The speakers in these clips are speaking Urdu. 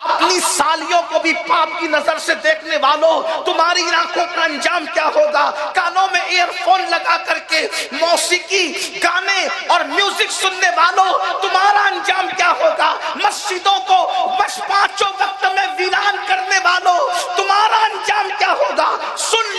اپنی سالیوں کو بھی پاپ کی نظر سے دیکھنے والوں، تمہاری آنکھوں کا انجام کیا ہوگا؟ کانوں میں ایئر فون لگا کر کے موسیقی، گانے اور میوزک سننے والوں، تمہارا انجام کیا ہوگا؟ مسجدوں کو بس پانچوں وقت میں ویران کرنے والوں، تمہارا انجام کیا ہوگا؟ سن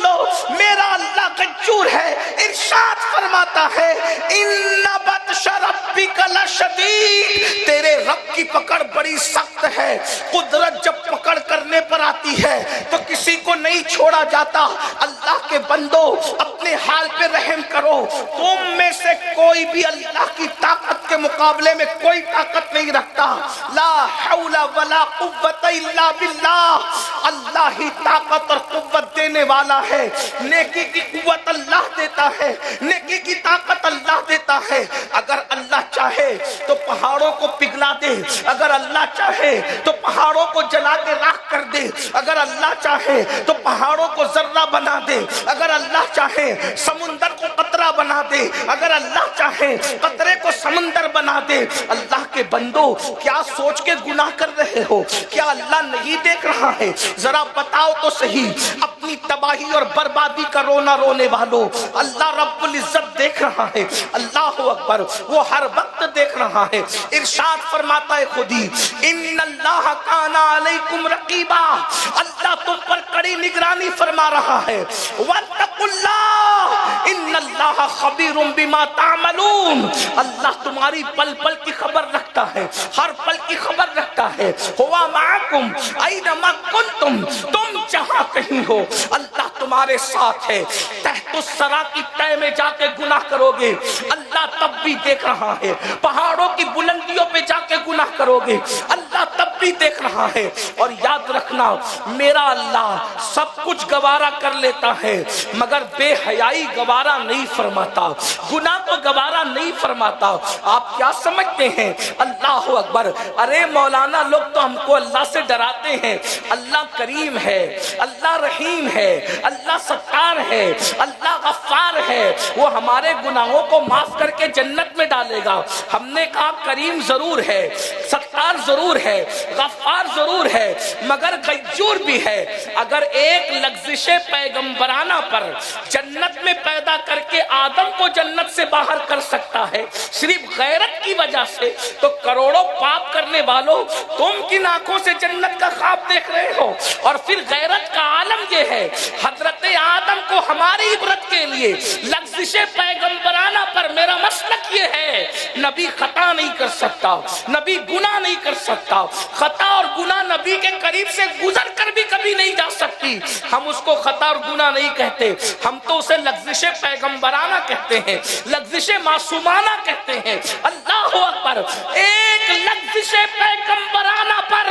لو میرا اللہ غیور ہے، ارشاد فرماتا ہے ان بطش ربک لشدید، تیرے رب کی پکڑ بڑی سخت ہے۔ قدرت جب پکڑ کرنے پر آتی ہے تو کسی کو نہیں چھوڑا جاتا۔ اللہ کے بندو اپنے حال پہ رحم کرو، تم میں سے کوئی بھی اللہ کی طاقت کے مقابلے میں کوئی طاقت نہیں رکھتا۔ لا حول ولا قوت الا باللہ، اللہ ہی طاقت اور قوت دینے والا ہے۔ نیکی کی قوت اللہ دیتا ہے، نیکی کی طاقت اللہ دیتا ہے۔ اگر اللہ چاہے تو پہاڑوں کو پگھلا دے، اگر اللہ چاہے تو پہاڑوں کو جلا کے راکھ کر دے، اگر اللہ چاہے تو پہاڑوں کو ذرہ بنا دے، اگر اللہ چاہے سمندر کو قطرہ بنا دے، اگر اللہ چاہے قطرے کو سمندر بنا دے۔ اللہ کے بندو کیا سوچ کے گناہ کر رہے ہو؟ کیا اللہ نہیں دیکھ رہا ہے؟ ذرا بتاؤ تو صحیح، اپنی تباہی اور بربادی کا رونا رونے والوں، اللہ رب العزت دیکھ رہا ہے۔ اللہ اکبر، وہ ہر وقت دیکھ رہا ہے۔ ارشاد فرماتا ہے خودی ان اللہ کان علیکم رقیبا، اللہ تم پر کڑی نگرانی فرما رہا ہے۔ واتقوا اللہ ان اللہ خبیر بما تعملون، اللہ تمہاری پل پل کی خبر رکھتا ہے، ہر پل کی خبر رکھتا ہے۔ ہوا معکم اینما کنتم، تم جہاں کہیں ہو اللہ تمہارے ساتھ ہے۔ تحت الثری کی تہ میں جا کے گناہ کرو گے اللہ تب بھی دیکھ رہا ہے، پہاڑوں کی بلندیوں پہ جا کے گناہ کرو گے اللہ تب بھی دیکھ رہا ہے۔ اور یاد رکھنا میرا اللہ سب کچھ گوارا کر لیتا ہے مگر بے حیائی گوارا نہیں فرماتا، گناہ کو گوارا نہیں فرماتا۔ آپ کیا سمجھتے ہیں؟ اللہ اکبر، ارے مولانا لوگ تو ہم کو اللہ سے ڈراتے ہیں۔ اللہ کریم ہے، اللہ رحیم ہے، اللہ ستار ہے، اللہ غفار ہے، وہ ہمارے گناہوں کو معاف کر کے جنت میں ڈالے گا۔ ہم نے کہا کریم ضرور ہے، ستار ضرور ہے، غفار ضرور ہے، مگر غیور بھی ہے۔ اگر ایک لغزش پیغمبرانہ پر جنت میں پیدا کر کے آدم کو جنت سے باہر کر سکتا ہے صرف غیرت کی وجہ سے، تو کروڑوں پاپ کرنے والوں تم کن آنکھوں سے جنت کا خواب دیکھ رہے ہو؟ اور پھر غیرت کا عالم یہ ہے، حضرت آدم کو ہماری عبرت کے لیے لغزش پیغمبرانہ پر میرا مسلک یہ ہے، نبی خطا نہیں کر سکتا، نبی گناہ نہیں کر سکتا، خطا اور گناہ نبی کے قریب سے گزر کر بھی کبھی نہیں جا سکتی۔ ہم اس کو خطا اور گناہ نہیں کہتے، ہم تو اسے لغزش پیغمبرانہ کہتے ہیں، لغزش معصومانہ کہتے ہیں۔ اللہ اکبر، ایک لغزش پیغمبرانہ پر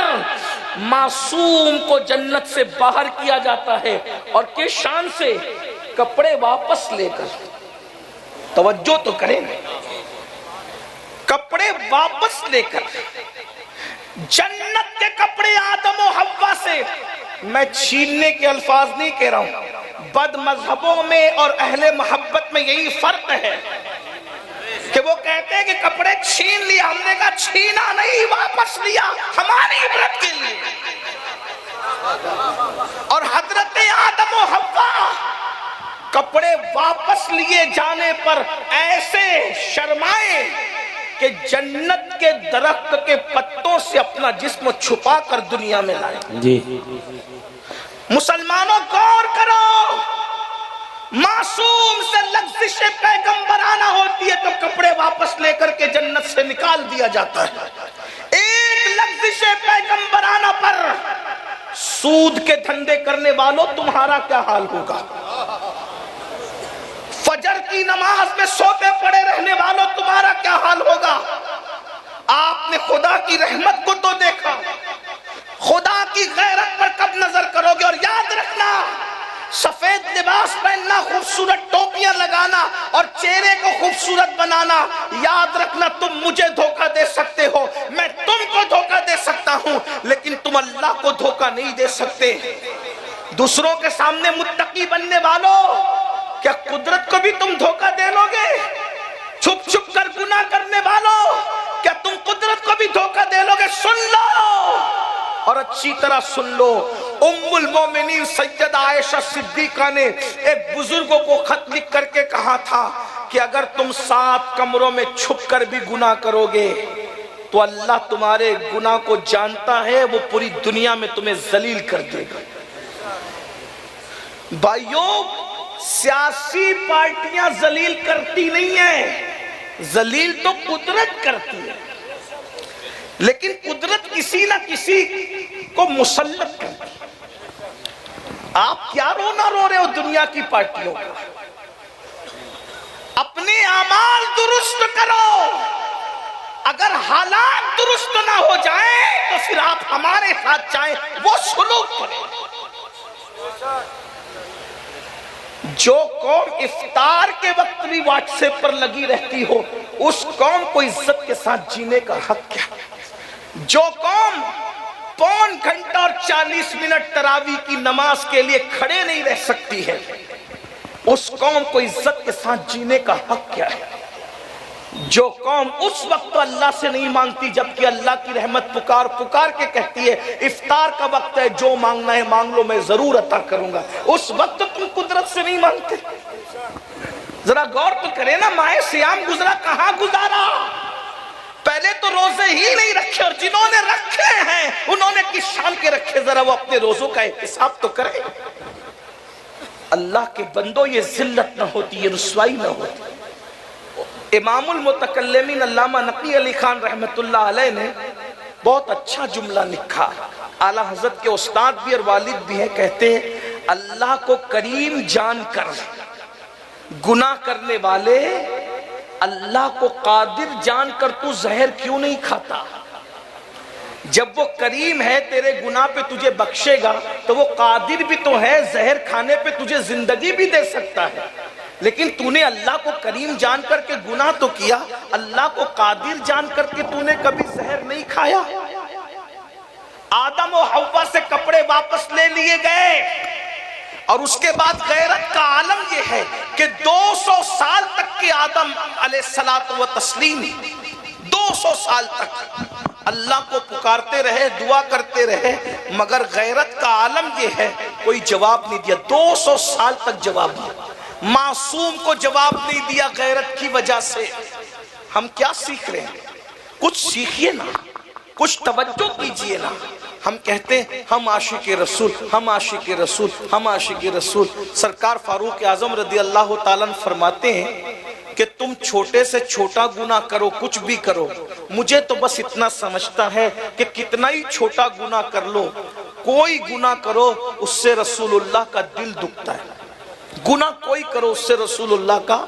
معصوم کو جنت سے باہر کیا جاتا ہے، اور کس شان سے؟ کپڑے واپس لے کر۔ توجہ تو کریں، کپڑے واپس لے کر، جنت کے کپڑے آدم و حوا سے، میں چھیننے کے الفاظ نہیں کہہ رہا ہوں، بد مذہبوں میں اور اہل محبت میں یہی فرق ہے کہ وہ کہتے ہیں کہ کپڑے چھین لیا، ہم نے کہا چھینا نہیں، واپس لیا ہماری عبرت کے لیے۔ اور حضرت آدم و حوا کپڑے واپس لیے جانے پر ایسے شرمائے کہ جنت کے درخت کے پتوں سے اپنا جسم چھپا کر دنیا میں لائے۔ جی مسلمانوں غور کرو، معصوم سے لغزش پیغمبرانہ ہوتی ہے تو کپڑے واپس لے کر کے جنت سے نکال دیا جاتا ہے۔ ایک لغزش پیغمبرانہ پر سود کے دھندے کرنے والوں تمہارا کیا حال ہوگا؟ فجر کی نماز میں سوتے پڑے رہنے والوں تمہارا کیا حال ہوگا؟ آپ نے خدا کی رحمت کو تو دیکھا، خدا کی غیرت پر کب نظر کرو گے؟ اور یاد رکھنا، سفید لباس پہننا، خوبصورت ٹوپیاں لگانا اور چہرے کو خوبصورت بنانا، یاد رکھنا تم مجھے دھوکہ دے سکتے ہو، میں تم کو دھوکہ دے سکتا ہوں، لیکن تم اللہ کو دھوکہ نہیں دے سکتے۔ دوسروں کے سامنے متقی بننے والوں، کیا قدرت کو بھی تم دھوکہ دے لو گے؟ چھپ چھپ کر گناہ کرنے والوں، کیا تم قدرت کو بھی دھوکہ دے لو گے؟ سن لو، اور اچھی طرح سن لو، ام المومنین سیدہ عائشہ صدیقہ نے ایک بزرگوں کو خط لکھ کر کے کہا تھا کہ اگر تم 7 کمروں میں چھپ کر بھی گناہ کرو گے تو اللہ تمہارے گناہ کو جانتا ہے، وہ پوری دنیا میں تمہیں ذلیل کر دے گا۔ بھائیوں، سیاسی پارٹیاں ذلیل کرتی نہیں ہیں، ذلیل تو قدرت کرتی ہے، لیکن قدرت کسی نہ کسی کو مسلط کرتی ہے۔ آپ کیا رونا رو رہے ہو دنیا کی پارٹیوں کا؟ اپنے اعمال درست کرو، اگر حالات درست نہ ہو جائیں تو پھر آپ ہمارے ساتھ چاہیں وہ سلوک کریں۔ جو قوم افطار کے وقت بھی واٹس ایپ پر لگی رہتی ہو، اس قوم کو عزت کے ساتھ جینے کا حق کیا؟ جو قوم 1.25 گھنٹہ اور 40 منٹ تراویح کی نماز کے لیے کھڑے نہیں رہ سکتی ہے، اس قوم کو عزت کے ساتھ جینے کا حق کیا ہے؟ جو قوم اس وقت اللہ سے نہیں مانگتی جبکہ اللہ کی رحمت پکار پکار کے کہتی ہے افطار کا وقت ہے، جو مانگنا ہے مانگ لو، میں ضرور عطا کروں گا، اس وقت تم قدرت سے نہیں مانگتے؟ ذرا غور تو کرے نا، ماہ سیام گزرا کہاں گزارا؟ پہلے تو روزے ہی نہیں رکھے، اور جنہوں نے رکھے ہیں انہوں نے کس شان کے رکھے، ذرا وہ اپنے روزوں کا احتساب تو کرے۔ اللہ کے بندوں، یہ ذلت نہ ہوتی، یہ رسوائی نہ ہوتی۔ امام المتکلمین علامہ نقی علی خان رحمت اللہ علیہ نے بہت اچھا جملہ لکھا، اعلیٰ حضرت کے استاد بھی اور والد بھی ہیں، کہتے ہیں اللہ کو کریم جان کر گناہ کرنے والے اللہ کو قادر جان کر تو زہر کیوں نہیں کھاتا؟ جب وہ کریم ہے تیرے گناہ پہ تجھے بخشے گا تو وہ قادر بھی تو ہے، زہر کھانے پہ تجھے زندگی بھی دے سکتا ہے، لیکن تو نے اللہ کو کریم جان کر کے گناہ تو کیا، اللہ کو قادر جان کر کے تو نے کبھی زہر نہیں کھایا۔ آدم و حوا سے کپڑے واپس لے لیے گئے، اور اس کے بعد غیرت کا عالم یہ ہے کہ 200 سال تک کے آدم علیہ الصلوۃ والتسلیم 200 سال تک اللہ کو پکارتے رہے، دعا کرتے رہے، مگر غیرت کا عالم یہ ہے کوئی جواب نہیں دیا، 200 سال تک جواب دیا، معصوم کو جواب نہیں دیا غیرت کی وجہ سے۔ ہم کیا سیکھ رہے ہیں؟ کچھ سیکھیے نا، کچھ توجہ کیجئے نا۔ ہم کہتے ہیں ہم عاشق رسول، ہم عاشق رسول، ہم عاشق رسول۔ سرکار فاروق اعظم رضی اللہ تعالیٰ عنہ فرماتے ہیں کہ تم چھوٹے سے چھوٹا گناہ کرو، کچھ بھی کرو، مجھے تو بس اتنا سمجھتا ہے کہ کتنا ہی چھوٹا گناہ کر لو، کوئی گناہ کرو اس سے رسول اللہ کا دل دکھتا ہے، گناہ کوئی کرو اس سے رسول اللہ کا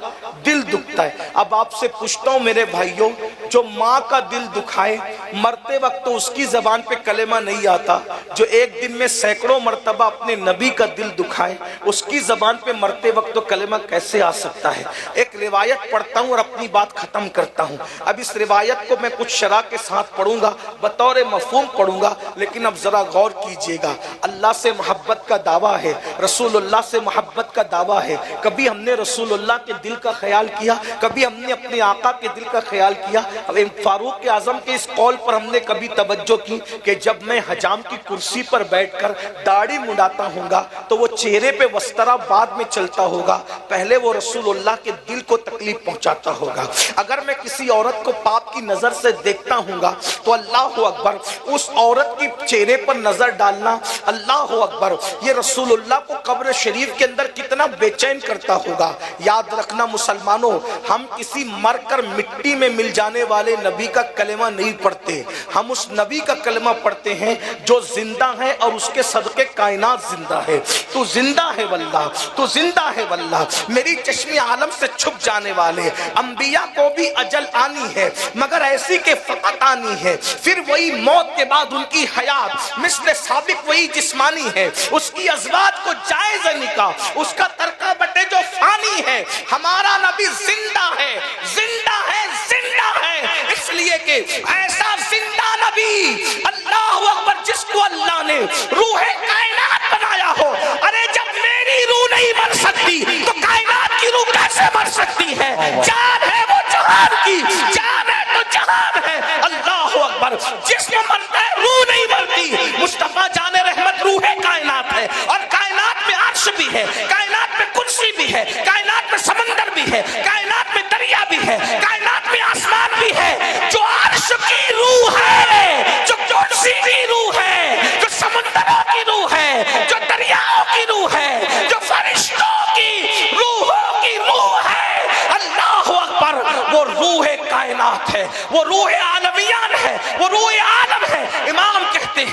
دل دکھتا ہے۔ اب آپ سے پوچھتا ہوں میرے بھائیوں، جو ماں کا دل دکھائے، مرتے وقت تو اس کی زبان پہ کلمہ نہیں آتا، جو ایک دن میں سینکڑوں مرتبہ اپنے نبی کا دل دکھائے، اس کی زبان پہ مرتے وقت تو کلمہ کیسے آ سکتا ہے؟ ایک روایت پڑھتا ہوں اور اپنی بات ختم کرتا ہوں۔ اب اس روایت کو میں کچھ شرح کے ساتھ پڑھوں گا، بطور مفہوم پڑھوں گا، لیکن اب ذرا غور کیجئے گا۔ اللہ سے محبت کا دعویٰ ہے، رسول اللہ سے محبت کا دعویٰ ہے۔ کبھی ہم نے رسول اللہ کے دل کا خیال کیا؟ کبھی ہم نے اپنے آقا کے دل کا خیال کیا؟ اب فاروق اعظم کے اس قول پر ہم نے کبھی توجہ کی کہ جب میں حجام کی کرسی پر بیٹھ کر داڑھی مڈاتا ہوں گا تو وہ چہرے پہ وسترا بعد میں چلتا ہوگا، پہلے وہ رسول اللہ کے دل کو تکلیف پہنچاتا ہوگا۔ اگر میں کسی عورت کو پاپ کی نظر سے دیکھتا ہوں گا تو اللہ اکبر، اس عورت کی چہرے پر نظر ڈالنا، اللہ اکبر، یہ رسول اللہ کو قبر شریف کے اندر کتنا بے چین کرتا ہوگا۔ یاد رکھنا مسلمانوں، ہم کسی مر کر مٹی میں مل جانے والے نبی کا کلمہ نہیں پڑھتے، ہم اس نبی کا کلمہ پڑھتے ہیں جو زندہ ہے اور اس کے صدقے کائنات زندہ ہے۔ تو زندہ ہے واللہ، تو زندہ ہے واللہ، میری چشم عالم سے چھپ جانے والے انبیاء کو بھی اجل آنی ہے، مگر ایسی کہ فقط آنی ہے، پھر وہی موت کے بعد ان کی حیات مثل سابق وہی جسمانی ہے، اس کی ازواج کو جائز نکاح، اس کا ترکہ بٹے جو فانی ہے۔ ہمارا نبی زندہ ہے، زندہ ہے، زندہ ہے، اس لیے کہ ایسا زندہ نبی، اللہ اکبر، جس کو اللہ نے روح کائنات بنایا ہو۔ ارے جب میری روح نہیں مر سکتی تو کائنات کی روح کیسے مر سکتی ہے؟ جان ہے وہ جہان کی، جان ہے تو جہان ہے، اللہ اکبر، جسم مرتا ہے روح نہیں مرتی۔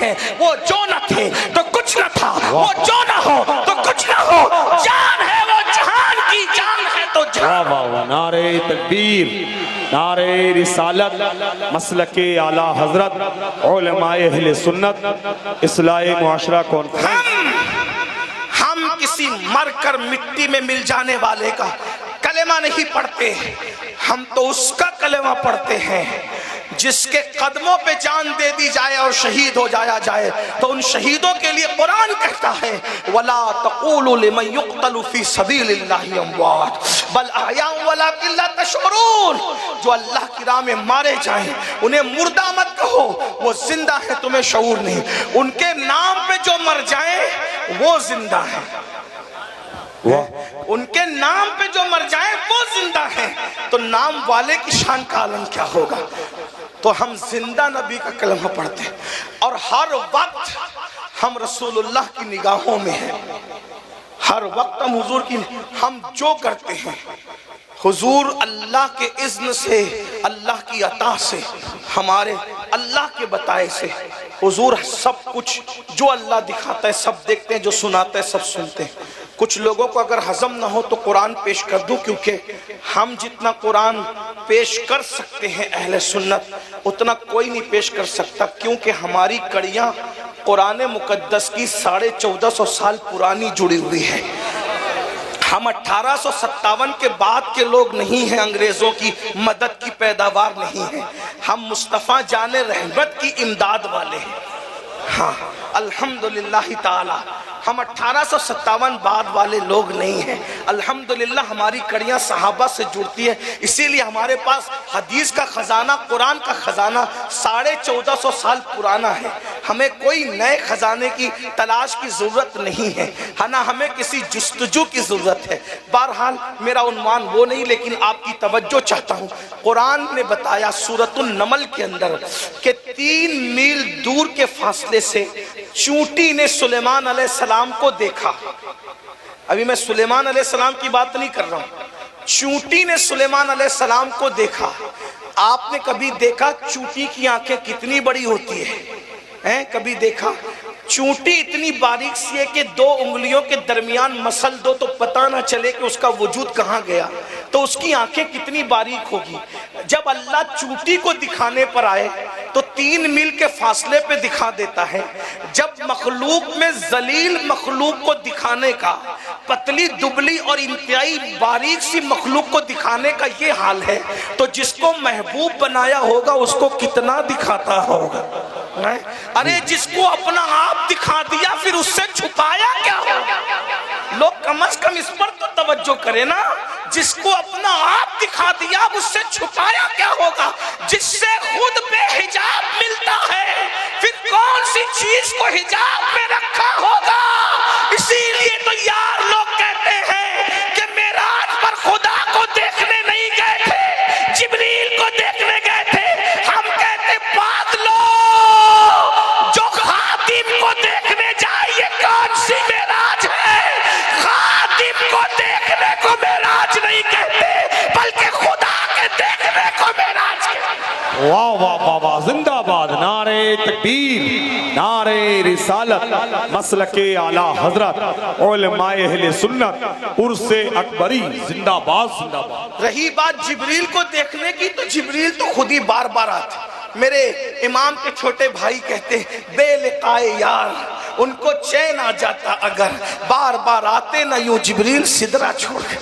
ہیں وہ جو نہ تھے تو کچھ نہ تھا، وہ جو نہ ہو تو کچھ نہ ہو، جان ہے وہ جہان کی جان ہے تو جان۔ واہ واہ، نعرہ تکبیر، نعرہ رسالت، مسلک اعلیٰ حضرت، علماء اہل سنت، اصلاح معاشرہ کانفرنس۔ ہم کسی مر کر مٹی میں مل جانے والے کا کلمہ نہیں پڑھتے، ہم تو اس کا کلمہ پڑھتے ہیں جس کے قدموں پہ جان دے دی جائے اور شہید ہو جایا جائے۔ تو ان شہیدوں کے لیے قرآن کہتا ہے وَلَا تَقُولُوا لِمَنْ يُقْتَلُ فِي سَبِيلِ اللَّهِ أَمْوَاتٌ بَلْ أَحْيَاءٌ وَلَكِنْ لَا تَشْعُرُونَ۔ جو اللہ کی راہ میں مارے جائیں انہیں مردہ مت کہو، وہ زندہ ہے، تمہیں شعور نہیں۔ ان کے نام پہ جو مر جائیں وہ زندہ ہیں، ان کے نام پہ جو مر جائیں وہ زندہ ہیں، تو نام والے کی شان کا عالم کیا ہوگا۔ تو ہم زندہ نبی کا کلمہ پڑھتے ہیں اور ہر وقت ہم رسول اللہ کی نگاہوں میں ہیں، ہر وقت ہم حضور کی، ہم جو کرتے ہیں حضور اللہ کے اذن سے، اللہ کی عطا سے، ہمارے اللہ کے بتائے سے حضور سب کچھ جو اللہ دکھاتا ہے سب دیکھتے ہیں، جو سناتا ہے سب سنتے ہیں۔ کچھ لوگوں کو اگر ہضم نہ ہو تو قرآن پیش کر دوں، کیونکہ ہم جتنا قرآن پیش کر سکتے ہیں اہل سنت اتنا کوئی نہیں پیش کر سکتا، کیونکہ ہماری کڑیاں قرآن مقدس کی 1450 سال پرانی جڑی ہوئی ہے۔ ہم 1857 کے بعد کے لوگ نہیں ہیں، انگریزوں کی مدد کی پیداوار نہیں ہیں، ہم مصطفیٰ جان رحمت کی امداد والے ہیں۔ ہاں الحمدللہ تعالی ہم 1857 بعد والے لوگ نہیں ہیں، الحمدللہ ہماری کڑیاں صحابہ سے جڑتی ہیں، اسی لیے ہمارے پاس حدیث کا خزانہ، قرآن کا خزانہ 1450 سال پرانا ہے۔ ہمیں کوئی نئے خزانے کی تلاش کی ضرورت نہیں ہے، نہ ہمیں کسی جستجو کی ضرورت ہے۔ بہرحال میرا عنوان وہ نہیں، لیکن آپ کی توجہ چاہتا ہوں۔ قرآن نے بتایا سورۃ النمل کے اندر کہ 3 میل دور کے فاصلے سے چونٹی نے سلیمان علیہ السلام کو دیکھا۔ ابھی میں سلیمان علیہ السلام کی بات نہیں کر رہا ہوں، چونٹی نے سلیمان علیہ السلام کو دیکھا۔ آپ نے کبھی دیکھا چونٹی کی آنکھیں کتنی بڑی ہوتی ہیں؟ کبھی دیکھا؟ چونٹی اتنی باریک سی ہے کہ 2 انگلیوں کے درمیان مسل دو تو پتہ نہ چلے کہ اس کا وجود کہاں گیا، تو اس کی آنکھیں کتنی باریک ہوگی۔ جب اللہ چونٹی کو دکھانے پر آئے تو 3 میل کے فاصلے پہ دکھا دیتا ہے۔ جب مخلوق میں ذلیل مخلوق کو دکھانے کا، پتلی دبلی اور انتہائی باریک سی مخلوق کو دکھانے کا یہ حال ہے، تو جس کو محبوب بنایا ہوگا اس کو کتنا دکھاتا ہوگا۔ ارے جس کو اپنا آپ دکھا دیا پھر اس سے چھپایا کیا ہوگا؟ لوگ کم از کم اس پر تو توجہ کریں نا، جس کو اپنا آپ دکھا دیا اس سے چھپایا کیا ہوگا؟ جس سے خود بے حجاب ملتا ہے پھر کون سی چیز کو حجاب میں رکھا ہوگا؟ اسی لیے تو یار لوگ کہتے ہیں کہ معراج پر خدا کو دیکھنے نہیں گئے تھے، جبریل کو دیکھنے گئے تھے۔ ہم کہتے بادلو جو خاتم کو دیکھنے جائے، یہ کون سی معراج ہے؟ خاتم کو دیکھنے کو معراج نہیں کہتے، بلکہ خدا کے دیکھنے کو معراج کہتے۔ واہ واہ واہ واہ، زندہ باد، نعرہ تکبیر، نعرہ رسالت، مسلک اعلیٰ حضرت، علماء اہل سنت، عرس اکبری، زندہ باد زندہ باد۔ رہی بات جبریل کو دیکھنے کی، تو جبریل تو خود ہی بار بار آتے۔ میرے امام کے چھوٹے بھائی کہتے ہیں بے لقائے یار ان کو چین آ جاتا اگر بار بار آتے نہ یوں جبریل سدرہ چھوڑ کے۔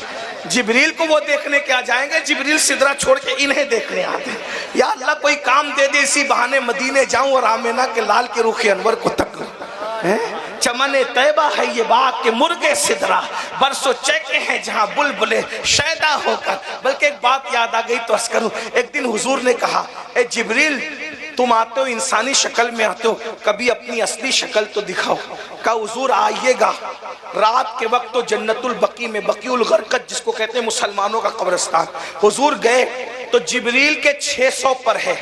جبریل کو وہ دیکھنے کیا جائیں گے، جبریل سدرہ چھوڑ کے انہیں دیکھنے آتے۔ یا اللہ کوئی کام دے دے، اسی بہانے مدینے جاؤں اور آمینہ کے لال کے رخ انور کو تک لوں۔ چمن طیبہ ہے یہ باغ کے مرغے سدرہ، برسوں چیکے ہیں جہاں بلبلے شیدا ہو کر۔ بلکہ ایک بات یاد آ گئی تو عرض کروں، ایک دن حضور نے کہا اے جبریل تم آتے ہو انسانی شکل میں آتے ہو، کبھی اپنی اصلی شکل تو دکھاؤ۔ کہا حضور آئیے گا، رات کے وقت تو جنت البقیع میں، بقیع الغرقد جس کو کہتے ہیں مسلمانوں کا قبرستان، حضور گئے تو جبریل کے 600 پر ہے۔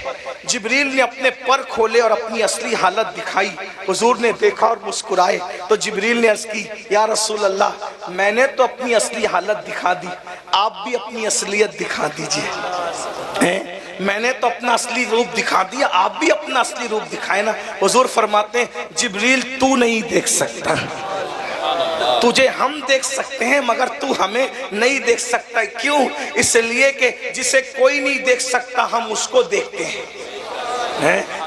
جبریل نے اپنے پر کھولے اور اپنی اصلی حالت دکھائی، حضور نے دیکھا اور مسکرائے۔ تو جبریل نے عرض کی یا رسول اللہ میں نے تو اپنی اصلی حالت دکھا دی، آپ بھی اپنی اصلیت دکھا دیجئے۔ میں نے تو اپنا اصلی روپ دکھا دیا، آپ بھی اپنا اصلی روپ دکھائے نا۔ حضور فرماتے ہیں جبریل تو نہیں دیکھ سکتا، تجھے ہم دیکھ سکتے ہیں مگر تو ہمیں نہیں دیکھ سکتا۔ کیوں؟ اس لیے کہ جسے کوئی نہیں دیکھ سکتا ہم اس کو دیکھتے ہیں۔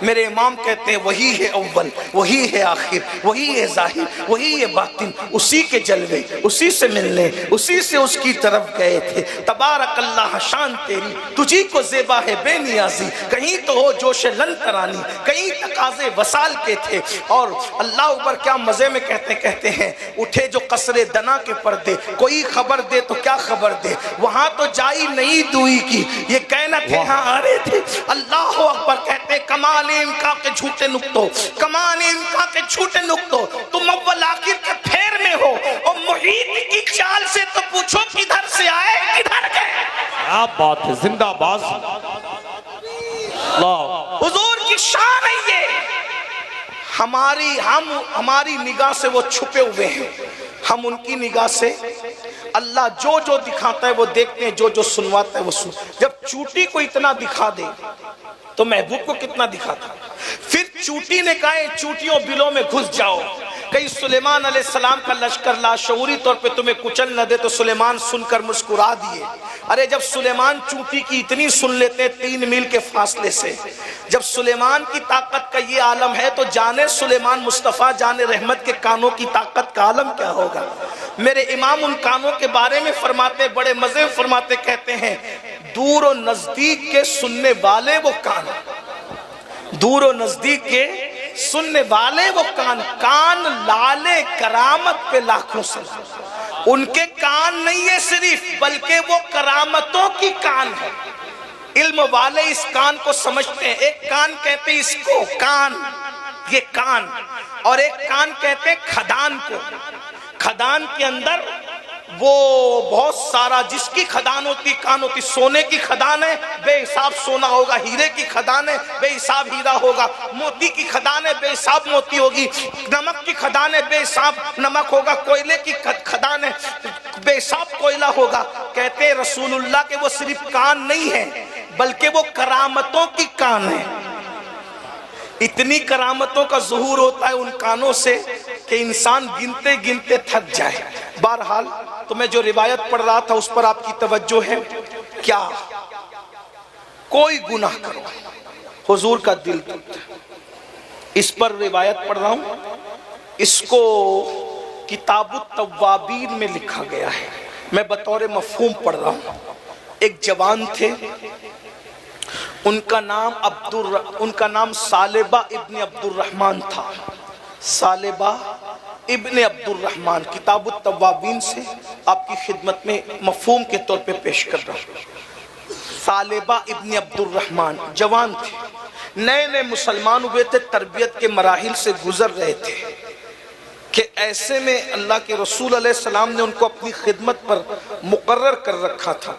میرے امام کہتے ہیں وہی ہے اول، وہی ہے آخر، وہی ہے ظاہر، وہی ہے باطن، اسی کے جلوے اسی سے ملنے، اسی سے اس کی طرف گئے تھے۔ تبارک اللہ شان تیری، تجھی کو زیبا ہے بے نیازی، کہیں تو ہو جوش لن ترانی، کہیں تقاضے وصال کے تھے۔ اور اللہ اوپر کیا مزے میں کہتے ہیں اٹھے جو قصر دنا کے پردے، کوئی خبر دے تو کیا خبر دے، وہاں تو جائی نہیں دوئی کی، یہ کہنا تھے ہاں آ رہے تھے۔ اللہ اکبر کہتے کمال امکا کے جھوٹے نکتو، کمال امکا کے جھوٹے نکتو، تم اول آخر کے پھیر میں ہو، اور محیط کی چال سے تو پوچھو کدھر سے آئے کدھر گئے۔ کیا بات ہے، زندہ باز اللہ، حضور کی شان ہے یہ۔ ہماری نگاہ سے وہ چھپے ہوئے ہیں، ہم ان کی نگاہ سے اللہ جو جو دکھاتا ہے وہ دیکھتے ہیں، جو جو سنواتا ہے وہ سن۔ جب چوٹی کو اتنا دکھا دے تو محبوب کو کتنا دکھاتا۔ پھر چوٹی نے کہا چوٹیوں بلوں میں گھس جاؤ، کہیں سلیمان علیہ السلام کا لشکر لاشعوری طور پہ تمہیں کچل نہ دے۔ تو سلیمان سن کر مسکرا دیے۔ ارے جب سلیمان چوٹی کی اتنی سن لیتے ہیں 3 میل کے فاصلے سے، جب سلیمان کی طاقت کا یہ عالم ہے تو جانے سلیمان مصطفیٰ جانے رحمت کے کانوں کی طاقت کا عالم کیا ہوگا۔ میرے امام ان کانوں کے بارے میں فرماتے، بڑے مزے فرماتے، کہتے ہیں دور و نزدیک کے سننے والے وہ کان، دور و نزدیک کے سننے والے وہ کان، کان لالے کرامت پہ لاکھوں سلام۔ ان کے کان نہیں ہے صرف، بلکہ وہ کرامتوں کی کان ہے۔ علم والے اس کان کو سمجھتے ہیں۔ ایک کان کہتے ہیں اس کو کان، یہ کان، اور ایک کان کہتے ہیں کھدان کو۔ کھدان کے اندر وہ بہت سارا، جس کی کھدان ہوتی کان ہوتی، سونے کی کھدان ہے بے حساب سونا ہوگا، ہیرے کی کھدان ہے بے حساب ہیرا ہوگا، موتی کی کھدان ہے بے حساب موتی ہوگی، نمک کی کھدان ہے بے حساب نمک ہوگا، کوئلے کی کھدان ہے بے حساب کوئلہ ہوگا۔ کہتے ہیں رسول اللہ کہ وہ صرف کان نہیں ہے بلکہ وہ کرامتوں کی کان ہے۔ اتنی کرامتوں کا ظہور ہوتا ہے ان کانوں سے کہ انسان گنتے گنتے تھک جائے۔ بہرحال تو میں جو روایت پڑھ رہا تھا اس پر آپ کی توجہ ہے کیا؟ کوئی گناہ کرو حضور کا دل ٹوٹتا ہے۔ اس پر روایت پڑھ رہا ہوں، اس کو کتاب التوابین میں لکھا گیا ہے، میں بطور مفہوم پڑھ رہا ہوں۔ ایک جوان تھے، ان کا نام ثعلبہ ابن عبد الرحمن تھا۔ ثعلبہ ابن عبد الرحمن، کتاب التوابین سے آپ کی خدمت میں مفہوم کے طور پہ پیش کر رہا ہوں۔ ثعلبہ ابن عبد الرحمن جوان تھے، نئے نئے مسلمان ہوئے تھے، تربیت کے مراحل سے گزر رہے تھے کہ ایسے میں اللہ کے رسول علیہ السلام نے ان کو اپنی خدمت پر مقرر کر رکھا تھا۔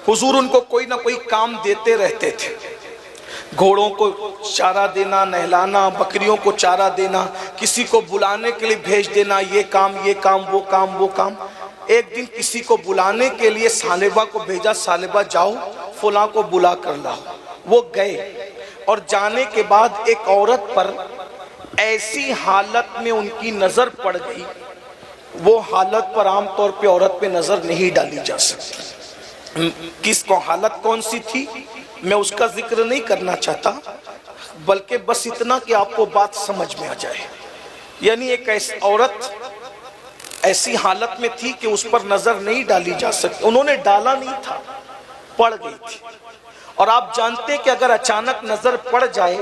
حضور ان کو کوئی نہ کوئی کام دیتے رہتے تھے، گھوڑوں کو چارہ دینا، نہلانا، بکریوں کو چارہ دینا، کسی کو بلانے کے لیے بھیج دینا، یہ کام یہ کام وہ کام وہ کام۔ ایک دن کسی کو بلانے کے لیے ثعلبہ کو بھیجا، ثعلبہ جاؤ فلاں کو بلا کر لاؤ۔ وہ گئے اور جانے کے بعد ایک عورت پر ایسی حالت میں ان کی نظر پڑ گئی، وہ حالت پر عام طور پہ عورت پہ نظر نہیں ڈالی جا سکتی۔ کس کو حالت کون سی تھی میں اس کا ذکر نہیں کرنا چاہتا، بلکہ بس اتنا کہ آپ کو بات سمجھ میں آ جائے۔ یعنی ایک ایسی عورت ایسی حالت میں تھی کہ اس پر نظر نہیں ڈالی جا سکتی، انہوں نے ڈالا نہیں تھا، پڑ گئی تھی۔ اور آپ جانتے کہ اگر اچانک نظر پڑ جائے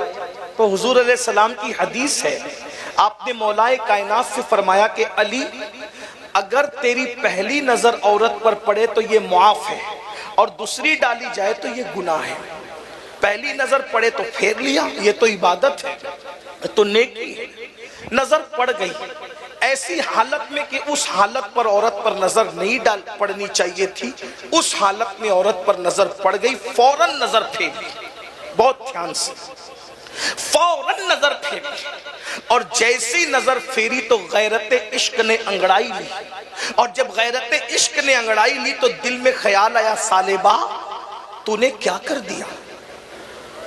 تو حضور علیہ السلام کی حدیث ہے، آپ نے مولائے کائنات سے فرمایا کہ علی اگر تیری پہلی نظر عورت پر پڑے تو یہ معاف ہے، اور دوسری ڈالی جائے تو یہ گناہ ہے۔ پہلی نظر پڑے تو پھیر لیا، یہ تو عبادت ہے، تو نیکی ہے۔ نظر پڑ گئی ایسی حالت میں کہ اس حالت پر عورت پر نظر نہیں پڑنی چاہیے تھی، اس حالت میں عورت پر نظر پڑ گئی، فوراً نظر پھیری، بہت دھیان سے فوراً نظر پھیری، اور جیسی نظر پھیری تو غیرت عشق نے انگڑائی لی، اور جب غیرت عشق نے انگڑائی لی تو دل میں خیال آیا ثعلبہ تو نے کیا کر دیا؟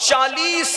40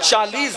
40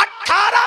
18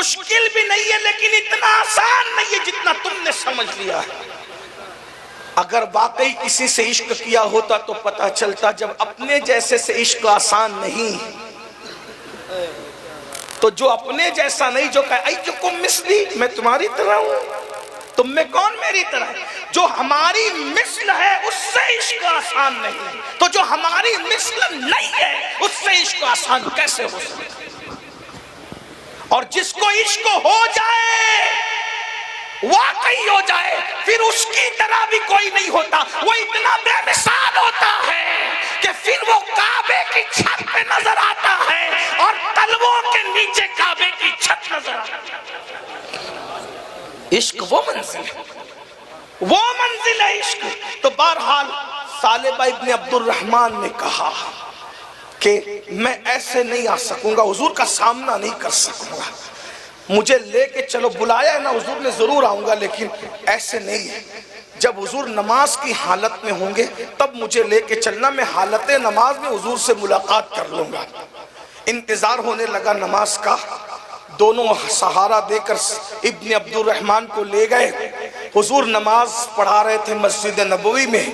مشکل بھی نہیں ہے لیکن اتنا آسان نہیں ہے جتنا تم نے سمجھ لیا ہے۔ اگر واقعی کسی سے عشق کیا ہوتا تو پتہ چلتا جب اپنے جیسے سے عشق آسان نہیں تو جو اپنے جیسا نہیں، جو کہے ایکم مثلی، میں تمہاری طرح ہوں، تم میں کون میری طرح ہے، جو ہماری مثل ہے اس سے عشق آسان نہیں، تو جو ہماری مثل نہیں ہے اس سے عشق آسان کیسے ہو سکتا؟ اور جس کو عشق ہو جائے، واقعی ہو جائے، پھر اس کی طرح بھی کوئی نہیں ہوتا، وہ اتنا بے مثال ہوتا ہے کہ پھر وہ کعبے کی چھت پہ نظر آتا ہے اور تلووں کے نیچے کعبے کی چھت نظر آتا ہے۔ عشق وہ منزل ہے، وہ منزل ہے عشق۔ تو بہرحال ثعلبہ ابن عبد الرحمن نے کہا کہ میں ایسے نہیں آ سکوں گا، حضور کا سامنا نہیں کر سکوں گا، مجھے لے کے چلو، بلایا ہے نا حضور نے، ضرور آؤں گا لیکن ایسے نہیں ہے، جب حضور نماز کی حالت میں ہوں گے تب مجھے لے کے چلنا، میں حالت نماز میں حضور سے ملاقات کر لوں گا۔ انتظار ہونے لگا نماز کا، دونوں سہارا دے کر ابن عبد الرحمن کو لے گئے، حضور نماز پڑھا رہے تھے مسجد نبوی میں،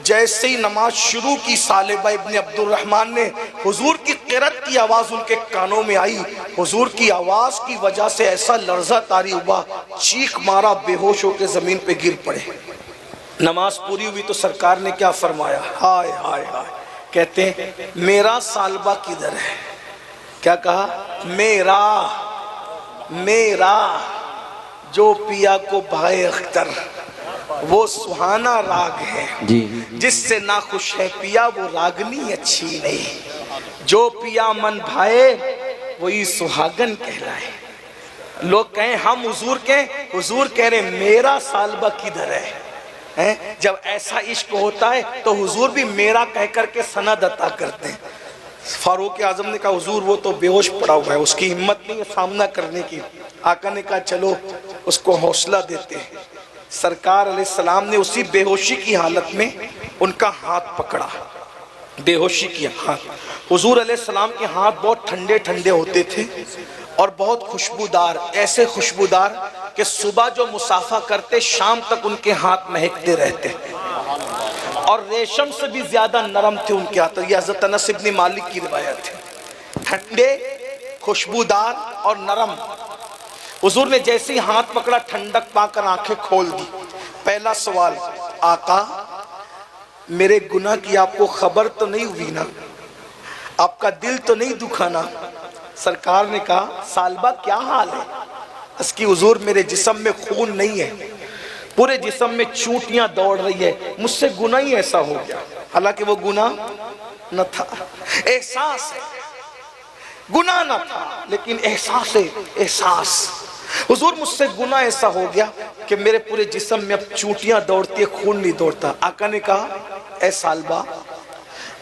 جیسے ہی نماز شروع کی ثعلبہ ابن عبد الرحمن نے، حضور کی قرأت کی آواز ان کے کانوں میں آئی، حضور کی آواز کی وجہ سے ایسا لرزہ طاری ہوا، چیخ مارا، بے ہوش ہو کے زمین پہ گر پڑے۔ نماز پوری ہوئی تو سرکار نے کیا فرمایا؟ ہائے ہائے ہائے، کہتے ہیں میرا ثعلبہ کدھر ہے؟ کیا کہا؟ میرا جو پیا کو بھائے اختر، وہ سہانا راگ ہے جس سے نہ خوش ہے پیا، وہ راگنی اچھی نہیں، جو پیا من بھائے وہی سہاگن کہلائے۔ لوگ کہیں ہم حضور کہیں، حضور کہہ رہے میرا ثعلبہ کدھر ہے؟ جب ایسا عشق ہوتا ہے تو حضور بھی میرا کہہ کر کے سند عطا کرتے ہیں۔ فاروق اعظم نے کہا حضور وہ تو بے ہوش پڑا ہوا ہے، اس کی ہمت نہیں ہے سامنا کرنے کی۔ آقا نے کہا چلو اس کو حوصلہ دیتے ہیں۔ سرکار علیہ السلام نے اسی بے ہوشی کی حالت میں ان کا ہاتھ پکڑا، بے ہوشی کی ہاتھ۔ حضور علیہ السلام کے ہاتھ بہت ٹھنڈے ٹھنڈے ہوتے تھے اور بہت خوشبودار، ایسے خوشبودار کہ صبح جو مصافحہ کرتے شام تک ان کے ہاتھ مہکتے رہتے، اور ریشم سے بھی زیادہ نرم تھے ان کے ہاتھ۔ یہ حضرت انس بن مالک کی روایت ہے، ٹھنڈے، خوشبودار اور نرم۔ حضور نے جیسے ہی ہاتھ پکڑا ٹھنڈک پا کر آنکھیں کھول دی۔ پہلا سوال، آقا میرے گناہ کی آپ کو خبر تو نہیں ہوئی نا؟ آپ کا دل تو نہیں دکھانا؟ سرکار نے کہا ثعلبہ کیا حال ہے؟ اس کی حضور میرے جسم میں خون نہیں ہے، پورے جسم میں چونٹیاں دوڑ رہی ہے، مجھ سے گناہ ہی ایسا ہو گیا۔ حالانکہ وہ گناہ نہ تھا، احساس ہے، گناہ نہ تھا لیکن احساس ہے، احساس۔ حضور مجھ سے گناہ ایسا ہو گیا کہ میرے پورے جسم میں اب چونٹیاں دوڑتی ہے، خون نہیں دوڑتا۔ آقا نے کہا اے ثعلبہ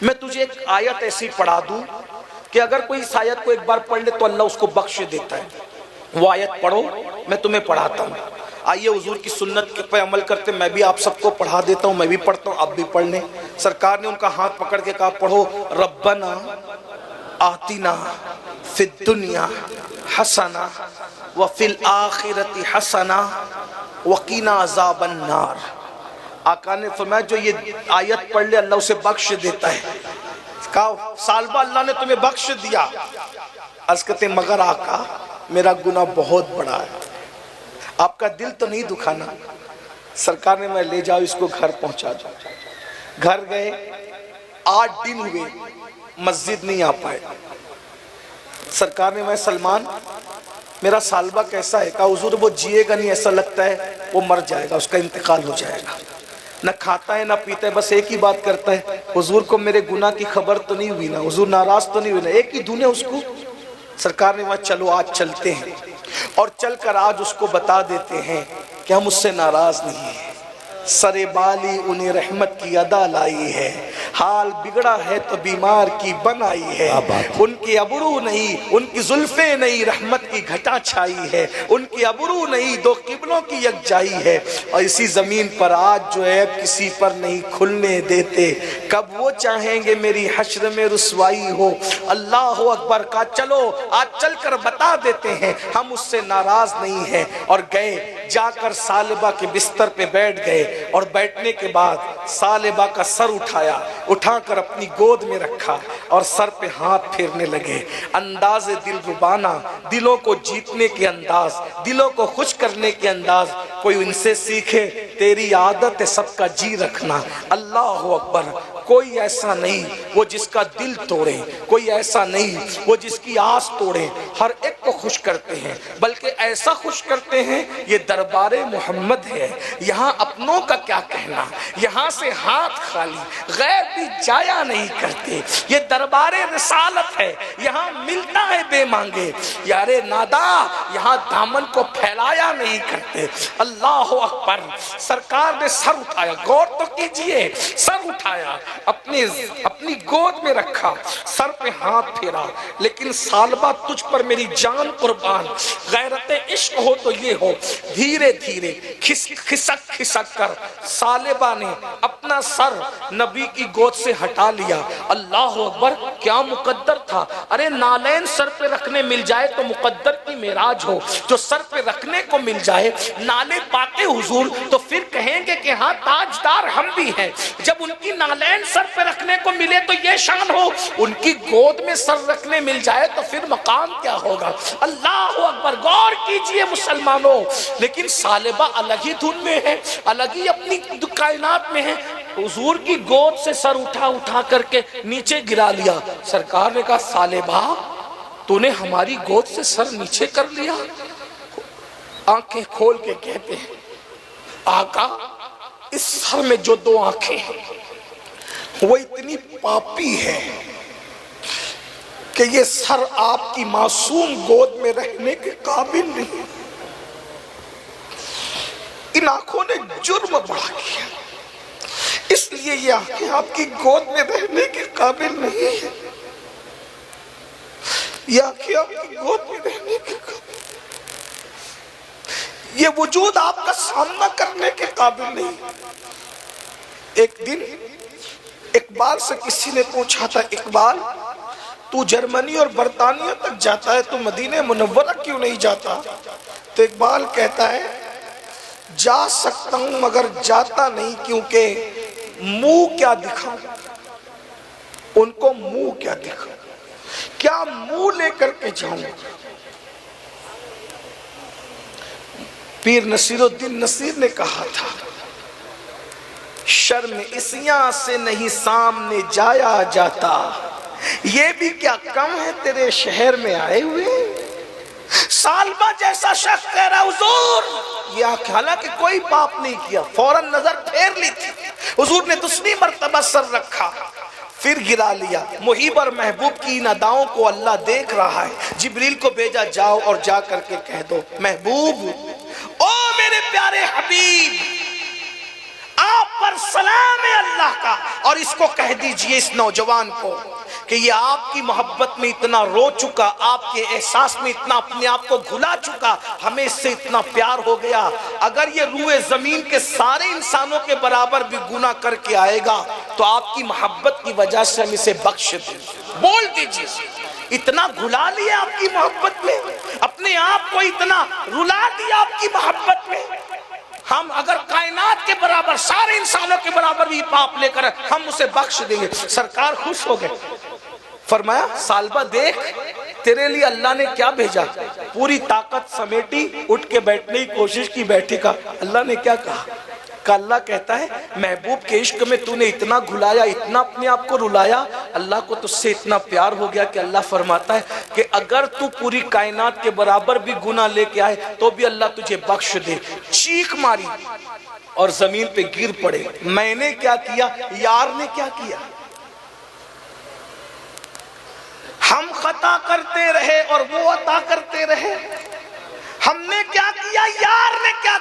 میں تجھے ایک آیت ایسی پڑھا دوں کہ اگر کوئی اس آیت کو ایک بار پڑھ لے تو اللہ اس کو بخش دیتا ہے۔ وہ آیت پڑھو، میں تمہیں پڑھاتا ہوں۔ آئیے حضور کی سنت پہ عمل کرتے، میں بھی آپ سب کو پڑھا دیتا ہوں، میں بھی پڑھتا ہوں، آپ بھی پڑھ لیں۔ سرکار نے ان کا ہاتھ پکڑ کے کہا پڑھو، ربنا آتنا فی الدنیا حسنہ وفی الآخرۃ حسنہ وقنا عذاب النار۔ آقا نے فرمایا جو یہ آیت پڑھ لے اللہ اسے بخش دیتا ہے۔ کہا ثعلبہ اللہ نے تمہیں بخش دیا؟ عرض کرتے ہیں مگر آقا میرا گناہ بہت بڑا ہے، آپ کا دل تو نہیں دکھانا؟ سرکار نے میں لے جاؤ اس کو گھر پہنچا دو۔ گھر گئے، 8 دن ہوئے، مسجد نہیں آ پائے۔ سرکار نے میں سلمان میرا ثعلبہ کیسا ہے؟ کہا حضور وہ جیے گا نہیں، ایسا لگتا ہے وہ مر جائے گا، اس کا انتقال ہو جائے گا، نہ کھاتا ہے نہ پیتا ہے، بس ایک ہی بات کرتا ہے حضور کو میرے گناہ کی خبر تو نہیں ہوئی نا، حضور ناراض تو نہیں ہوئی نا، ایک ہی دھن ہے اس کو۔ سرکار نے وہاں چلو آج چلتے ہیں، اور چل کر آج اس کو بتا دیتے ہیں کہ ہم اس سے ناراض نہیں ہیں، سر بالی انہیں رحمت کی ادا لائی ہے، حال بگڑا ہے تو بیمار کی بنائی ہے، ان کی ابرو نہیں، ان کی زلفیں نہیں، رحمت کی گھٹا چھائی ہے، ان کی ابرو نہیں، دو قبلوں کی یکجائی ہے، اور اسی زمین پر آج جو عیب کسی پر نہیں کھلنے دیتے، کب وہ چاہیں گے میری حشر میں رسوائی ہو۔ اللہ اکبر کا چلو آج چل کر بتا دیتے ہیں ہم اس سے ناراض نہیں ہیں، اور گئے جا کر ثعلبہ کے بستر پہ بیٹھ گئے، اور بیٹھنے کے بعد ثعلبہ کا سر اٹھایا، اٹھا کر اپنی گود میں رکھا اور سر پہ ہاتھ پھیرنے لگے۔ انداز دل ربانہ، دلوں کو جیتنے کے انداز، دلوں کو خوش کرنے کے انداز، کوئی ان سے سیکھے، تیری عادت ہے سب کا جی رکھنا۔ اللہ اکبر، کوئی ایسا نہیں وہ جس کا دل توڑے، کوئی ایسا نہیں وہ جس کی آس توڑے، ہر ایک کو خوش کرتے ہیں، بلکہ ایسا خوش کرتے ہیں یہ دربار محمد ہے، یہاں اپنوں کا کیا کہنا، یہاں سے ہاتھ خالی، غیر بھی جایا نہیں کرتے، یہ دربار رسالت ہے، یہاں ملتا ہے بے مانگے، یار نادا یہاں دامن کو پھیلایا نہیں کرتے۔ اللہ اکبر، سرکار نے سر اٹھایا، غور تو کیجئے، سر اٹھایا، اپنی گود میں رکھا، سر پہ ہاتھ پھیرا، لیکن ثعلبہ تجھ پر میری جان قربان، غیرت عشق ہو تو یہ ہو، دھیرے دھیرے کھسک کھسک کر ثعلبہ نے اپنا سر نبی کی گود سے ہٹا لیا۔ اللہ اکبر، کیا مقدر تھا، ارے نالین سر پہ رکھنے مل جائے تو مقدر کی معراج ہو، جو سر پہ رکھنے کو مل جائے نالے پاتے حضور تو پھر کہیں گے کہ ہاں تاجدار ہم بھی ہیں، جب ان کی نالین سر پہ رکھنے کو ملے تو یہ شان ہو، ان کی گود میں سر رکھنے مل جائے تو پھر مقام کیا ہوگا۔ اللہ اکبر، غور کیجئے مسلمانوں، لیکن ثعلبہ الگ ہی دھن میں ہے، الگ ہی اپنی کائنات میں ہے، حضور کی گود سے سر اٹھا کر کے نیچے گرا لیا۔ سرکار نے کہا ثعلبہ تو نے ہماری گود سے سر نیچے کر لیا؟ آنکھیں کھول کے کہتے ہیں آقا اس سر میں جو دو آنکھیں ہیں وہ اتنی پاپی ہے کہ یہ سر آپ کی معصوم گود میں رہنے کے قابل نہیں، ان آنکھوں نے جرم بڑھا کیا، اس لیے یہ آنکھیں آپ کی گود میں رہنے کے قابل نہیں ہیں، یہ آنکھیں آپ کی گود میں رہنے کے قابل، یہ وجود آپ کا سامنا کرنے کے قابل نہیں۔ ایک دن اقبال سے کسی نے پوچھا تھا، اقبال تو جرمنی اور برطانیہ تک جاتا ہے تو مدینہ منورہ کیوں نہیں جاتا؟ تو اقبال کہتا ہے جا سکتا ہوں مگر جاتا نہیں، کیونکہ منہ کیا دکھاؤں ان کو، منہ کیا دکھاؤں، کیا منہ لے کر کے جاؤں۔ پیر نصیر الدین نصیر نے کہا تھا شرم اسیاں سے نہیں سامنے جایا جاتا، یہ بھی کیا کم ہے تیرے شہر میں آئے ہوئے۔ ثعلبہ جیسا شخص کہہ رہا حضور، یہ حالانکہ کوئی پاپ نہیں کیا، فوراً نظر پھیر لی تھی، حضور نے دوسری مرتبہ سر رکھا پھر گرا لیا۔ محب اور محبوب کی ان اداؤں کو اللہ دیکھ رہا ہے، جبریل کو بھیجا جاؤ اور جا کر کے کہہ دو محبوب او میرے پیارے حبیب آپ پر سلام ہے اللہ کا، اور اس کو کہہ دیجئے اس نوجوان کو کہ یہ آپ کی محبت میں اتنا رو چکا، آپ کے احساس میں اتنا اپنے آپ کو گھلا چکا، ہمیں اس سے اتنا پیار ہو گیا، اگر یہ روئے زمین کے سارے انسانوں کے برابر بھی گناہ کر کے آئے گا تو آپ کی محبت کی وجہ سے ہم اسے بخش دیں۔ بول دیجئے اتنا گھلا لیا آپ کی محبت میں، اپنے آپ کو اتنا رلا دیا آپ کی محبت میں، ہم اگر کائنات کے برابر سارے انسانوں کے برابر بھی پاپ لے کر ہم اسے بخش دیں گے۔ سرکار خوش ہو گئے، فرمایا ثعلبہ دیکھ تیرے لیے اللہ نے کیا بھیجا، پوری طاقت سمیٹی، اٹھ کے بیٹھنے کی کوشش کی، بیٹھی، کا اللہ نے کیا کہا، کہ اللہ کہتا ہے محبوب کے عشق میں تو نے اتنا گھلایا، اتنا اپنے آپ کو رلایا، اللہ کو تجھ سے اتنا پیار ہو گیا کہ اللہ فرماتا ہے کہ اگر تو پوری کائنات کے برابر بھی گناہ لے کے آئے تو بھی اللہ تجھے بخش دے۔ چیخ ماری اور زمین پہ گر پڑے، میں نے کیا کیا، یار نے کیا کیا، ہم خطا کرتے رہے اور وہ عطا کرتے رہے، ہم نے کیا کیا، یار نے کیا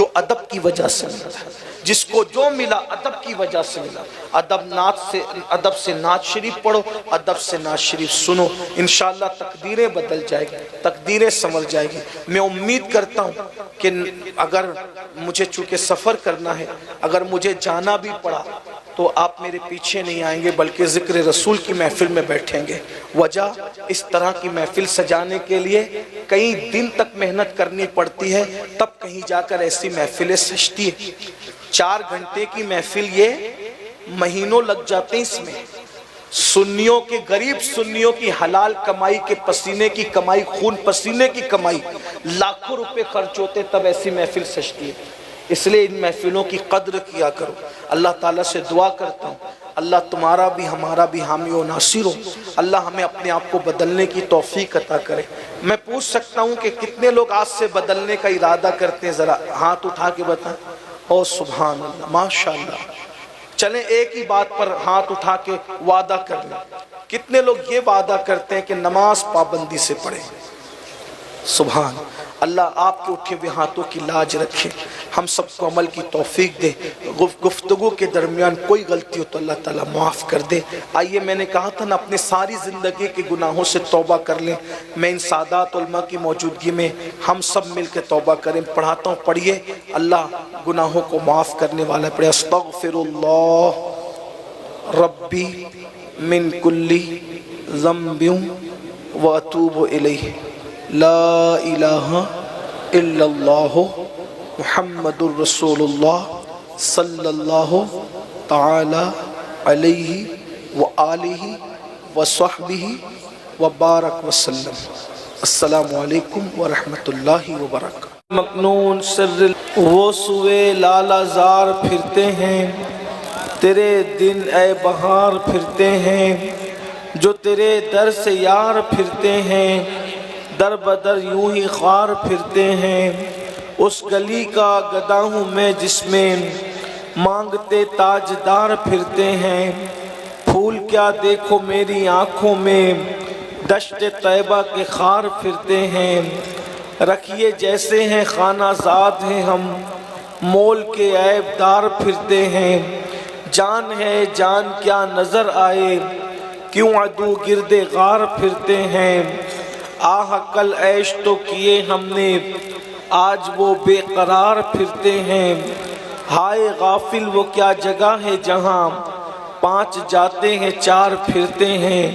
جو ادب کی وجہ سے ملا ہے، جس کو جو ملا ادب کی وجہ سے ملا۔ ادب سے نعت شریف پڑھو، ادب سے نعت شریف سنو، انشاءاللہ تقدیریں بدل جائے گی، تقدیریں سنور جائے گی۔ میں امید کرتا ہوں کہ اگر مجھے چونکہ سفر کرنا ہے، اگر مجھے جانا بھی پڑا تو آپ میرے پیچھے نہیں آئیں گے بلکہ ذکر رسول کی محفل میں بیٹھیں گے۔ وجہ اس طرح کی محفل سجانے کے لیے کئی دن تک محنت کرنی پڑتی ہے، تب کہیں جا کر ایسی محفلیں سجتی ہیں۔ 4 گھنٹے کی محفل یہ مہینوں لگ جاتے ہیں اس میں۔ سنیوں کے، غریب سنیوں کی حلال کمائی کے پسینے کی کمائی، خون پسینے کی کمائی، لاکھوں روپے خرچ ہوتے تب ایسی محفل سجتی ہے۔ اس لیے ان محفلوں کی قدر کیا کرو۔ اللہ تعالیٰ سے دعا کرتا ہوں اللہ تمہارا بھی ہمارا بھی حامی و ناصر ہو، اللہ ہمیں اپنے آپ کو بدلنے کی توفیق عطا کرے۔ میں پوچھ سکتا ہوں کہ کتنے لوگ آج سے بدلنے کا ارادہ کرتے ہیں؟ ذرا ہاتھ اٹھا کے بتائیں۔ او سبحان اللہ، ماشاءاللہ۔ چلیں ایک ہی بات پر ہاتھ اٹھا کے وعدہ کر لیں۔ کتنے لوگ یہ وعدہ کرتے ہیں کہ نماز پابندی سے پڑھیں؟ سبحان اللہ، آپ کے اٹھے ہوئے ہاتھوں کی لاج رکھے، ہم سب کو عمل کی توفیق دے۔ گفتگو کے درمیان کوئی غلطی ہو تو اللہ تعالیٰ معاف کر دے۔ آئیے، میں نے کہا تھا نا اپنے ساری زندگی کے گناہوں سے توبہ کر لیں۔ میں ان سادات علماء کی موجودگی میں ہم سب مل کے توبہ کریں۔ پڑھاتا ہوں، پڑھیے، اللہ گناہوں کو معاف کرنے والا ہے۔ پڑھیں، استغفر اللہ ربی من کلی ذنب واتوب الیہ، لا الہ الا اللہ محمد الرسول اللہ صلی اللہ تعالی علیہ وآلہ وصحبہ وبارک وسلم۔ السلام علیکم ورحمۃ اللہ وبرکاتہ۔ مکنون سر وہ سوئے لالا زار پھرتے ہیں، تیرے دن اے بہار پھرتے ہیں، جو تیرے در سے یار پھرتے ہیں، در بدر یوں ہی خوار پھرتے ہیں۔ اس گلی کا گدا ہوں میں جس میں مانگتے تاجدار پھرتے ہیں۔ پھول کیا دیکھو میری آنکھوں میں، دشت طیبہ کے خار پھرتے ہیں۔ رکھیے جیسے ہیں خانہ زاد ہیں ہم، مول کے عیب دار پھرتے ہیں۔ جان ہے جان کیا نظر آئے، کیوں عدو گرد غار پھرتے ہیں۔ آہ کل عیش تو کیے ہم نے، آج وہ بے قرار پھرتے ہیں۔ ہائے غافل وہ کیا جگہ ہے جہاں 5 جاتے ہیں 4 پھرتے ہیں۔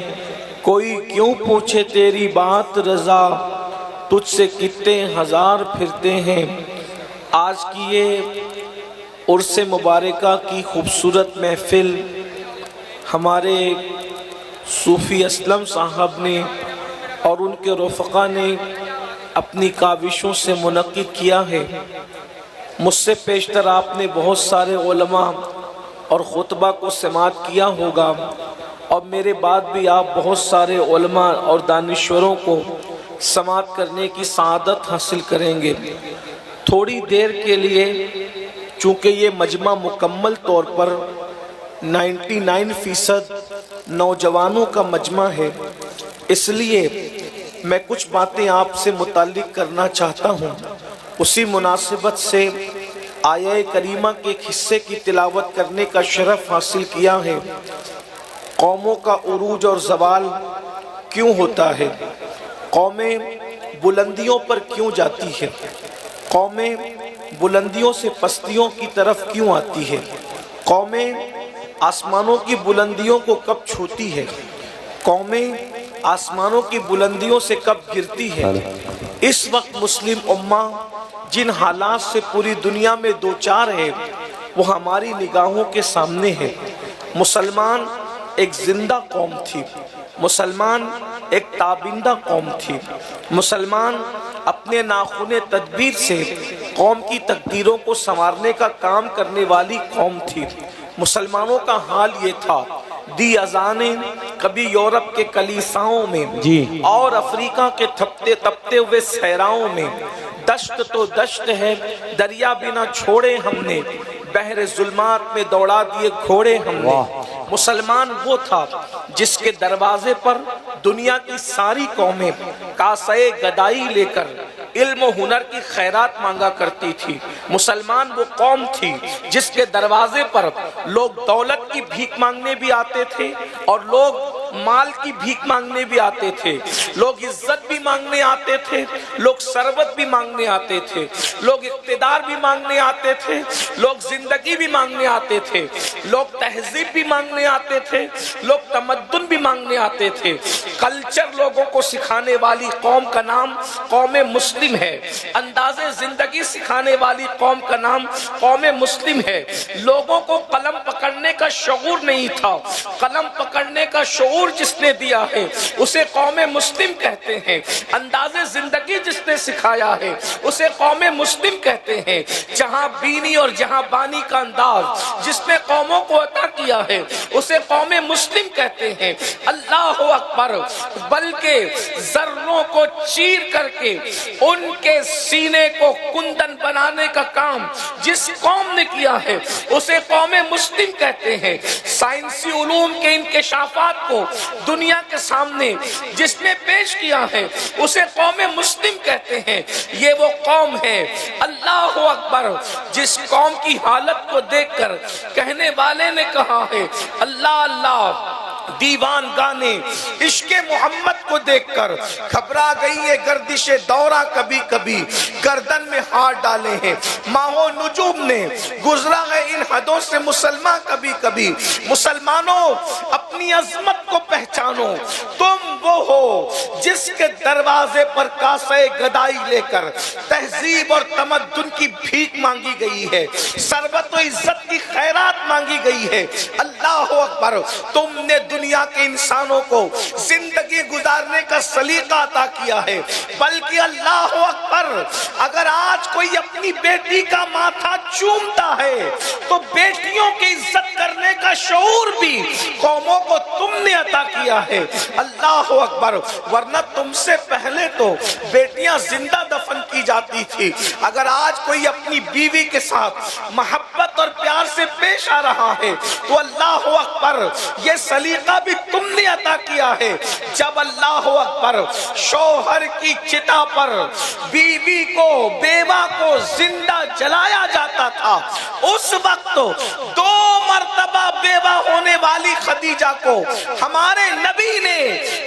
کوئی کیوں پوچھے تیری بات رضا، تجھ سے کتنے ہزار پھرتے ہیں۔ آج کی یہ عرس مبارکہ کی خوبصورت محفل ہمارے صوفی اسلم صاحب نے اور ان کے رفقا نے اپنی کاوشوں سے منعقد کیا ہے۔ مجھ سے پیشتر آپ نے بہت سارے علماء اور خطبہ کو سماعت کیا ہوگا، اور میرے بعد بھی آپ بہت سارے علماء اور دانشوروں کو سماعت کرنے کی سعادت حاصل کریں گے۔ تھوڑی دیر کے لیے، چونکہ یہ مجمع مکمل طور پر 99% نوجوانوں کا مجمع ہے، اس لیے میں کچھ باتیں آپ سے متعلق کرنا چاہتا ہوں۔ اسی مناسبت سے آیہ کریمہ کے ایک حصے کی تلاوت کرنے کا شرف حاصل کیا ہے۔ قوموں کا عروج اور زوال کیوں ہوتا ہے؟ قومیں بلندیوں پر کیوں جاتی ہے؟ قومیں بلندیوں سے پستیوں کی طرف کیوں آتی ہے؟ قومیں آسمانوں کی بلندیوں کو کب چھوتی ہے؟ قومیں آسمانوں کی بلندیوں سے کب گرتی ہے؟ اس وقت مسلم امہ جن حالات سے پوری دنیا میں دوچار ہے وہ ہماری نگاہوں کے سامنے ہے۔ مسلمان ایک زندہ قوم تھی، مسلمان ایک تابندہ قوم تھی، مسلمان اپنے ناخن تدبیر سے قوم کی تقدیروں کو سنوارنے کا کام کرنے والی قوم تھی۔ مسلمانوں کا حال یہ تھا، دی اذانیں کبھی یورپ کے کلیساؤں میں اور افریقہ کے تپتے ہوئے صحراؤں میں، دشت تو دشت ہے دریا بنا چھوڑے ہم نے، بحر ظلمات میں دوڑا دیے گھوڑے ہم نے۔ مسلمان وہ تھا جس کے دروازے پر دنیا کی ساری قومیں کاسے گدائی لے کر علم و ہنر کی خیرات مانگا کرتی تھی۔ مسلمان وہ قوم تھی جس کے دروازے پر لوگ دولت کی بھیک مانگنے بھی آتے تھے اور لوگ مال کی بھیک مانگنے بھی آتے تھے، لوگ عزت بھی مانگنے آتے تھے، لوگ ثروت بھی مانگنے آتے تھے، لوگ اقتدار بھی مانگنے آتے تھے، لوگ زندگی بھی مانگنے آتے تھے، لوگ تہذیب بھی مانگنے آتے تھے، لوگ تمدن بھی مانگنے آتے تھے۔ کلچر لوگوں کو سکھانے والی قوم کا نام قوم مسلم ہے، انداز زندگی سکھانے والی قوم کا نام قوم مسلم ہے۔ لوگوں کو قلم پکڑنے کا شعور نہیں تھا، قلم پکڑنے کا شعور جس نے دیا ہے اسے قوم مسلم کہتے ہیں، انداز زندگی جس نے سکھایا ہے اسے قوم مسلم کہتے ہیں۔ جہاں بینی اور جہاں بانی کا انداز جس نے قوموں کو عطا کیا ہے اسے قوم مسلم کہتے ہیں۔ اللہ اکبر، بلکہ ذروں کو چیر کر کے ان کے سینے کو کندن بنانے کا کام جس قوم نے کیا ہے اسے قوم مسلم کہتے ہیں۔ سائنسی علوم کے انکشافات کو دنیا کے سامنے جس نے پیش کیا ہے اسے قوم مسلم کہتے ہیں۔ یہ وہ قوم ہے، اللہ اکبر، جس قوم کی حالت کو دیکھ کر کہنے والے نے کہا ہے اللہ اللہ، دیوان گانے عشق محمد کو دیکھ کر گھبرا گئی ہے گردش دورہ، کبھی کبھی گردن میں ہاتھ ڈالے ہیں ماہ و نجوم نے، گزرا ہے ان حدوں سے مسلمان کبھی کبھی۔ مسلمانوں اپنی عظمت کو پہچانو، تم وہ ہو جس کے دروازے پر کاسے گدائی لے کر تہذیب اور تمدن کی بھیک مانگی گئی ہے، ثروت و عزت کی خیرات مانگی گئی ہے۔ اللہ اکبر، تم نے دنیا کے انسانوں کو زندگی گزارنے کا سلیقہ عطا کیا ہے، بلکہ اللہ اکبر، اگر آج کوئی اپنی بیٹی کا ماتھا چومتا ہے تو بیٹیوں کی عزت کرنے کا شعور بھی قوموں کو تم نے عطا کیا ہے۔ اللہ اکبر، ورنہ تم سے پہلے تو بیٹیاں زندہ دفن کی جاتی تھی۔ اگر آج کوئی اپنی بیوی کے ساتھ محبت اور پیار سے پیش آ رہا ہے تو اللہ اکبر، یہ سلیقہ بھی تم نے عطا کیا ہے۔ جب اللہ اکبر شوہر کی چتا پر بیوی کو، بیوہ کو زندہ جلایا جاتا تھا، اس وقت 2 مرتبہ بیوہ ہونے والی خدیجہ کو ہمارے نبی نے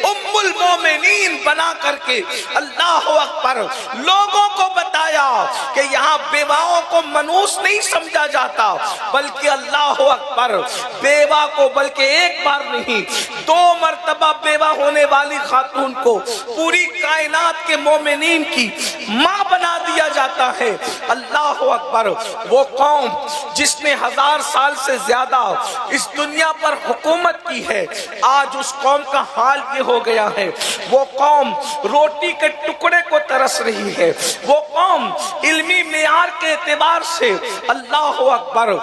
ام المومنین بنا کر کے اللہ اکبر لوگوں کو بتایا کہ یہاں بیواؤں کو منحوس نہیں سمجھا جاتا، بلکہ اللہ اکبر بیوہ کو بلکہ ایک بار نہیں 2 مرتبہ بیوہ ہونے والی خاتون کو پوری کائنات کے مومنین کی ماں بنا دیا جاتا ہے۔ اللہ اکبر، وہ قوم جس نے 1000 سال سے زیادہ اس دنیا پر حکومت کی ہے، آج اس قوم کا حال یہ ہو گیا ہے۔ وہ قوم روٹی کے ٹکڑے کو ترس رہی ہے، وہ قوم علمی معیار کے اعتبار سے اللہ اکبر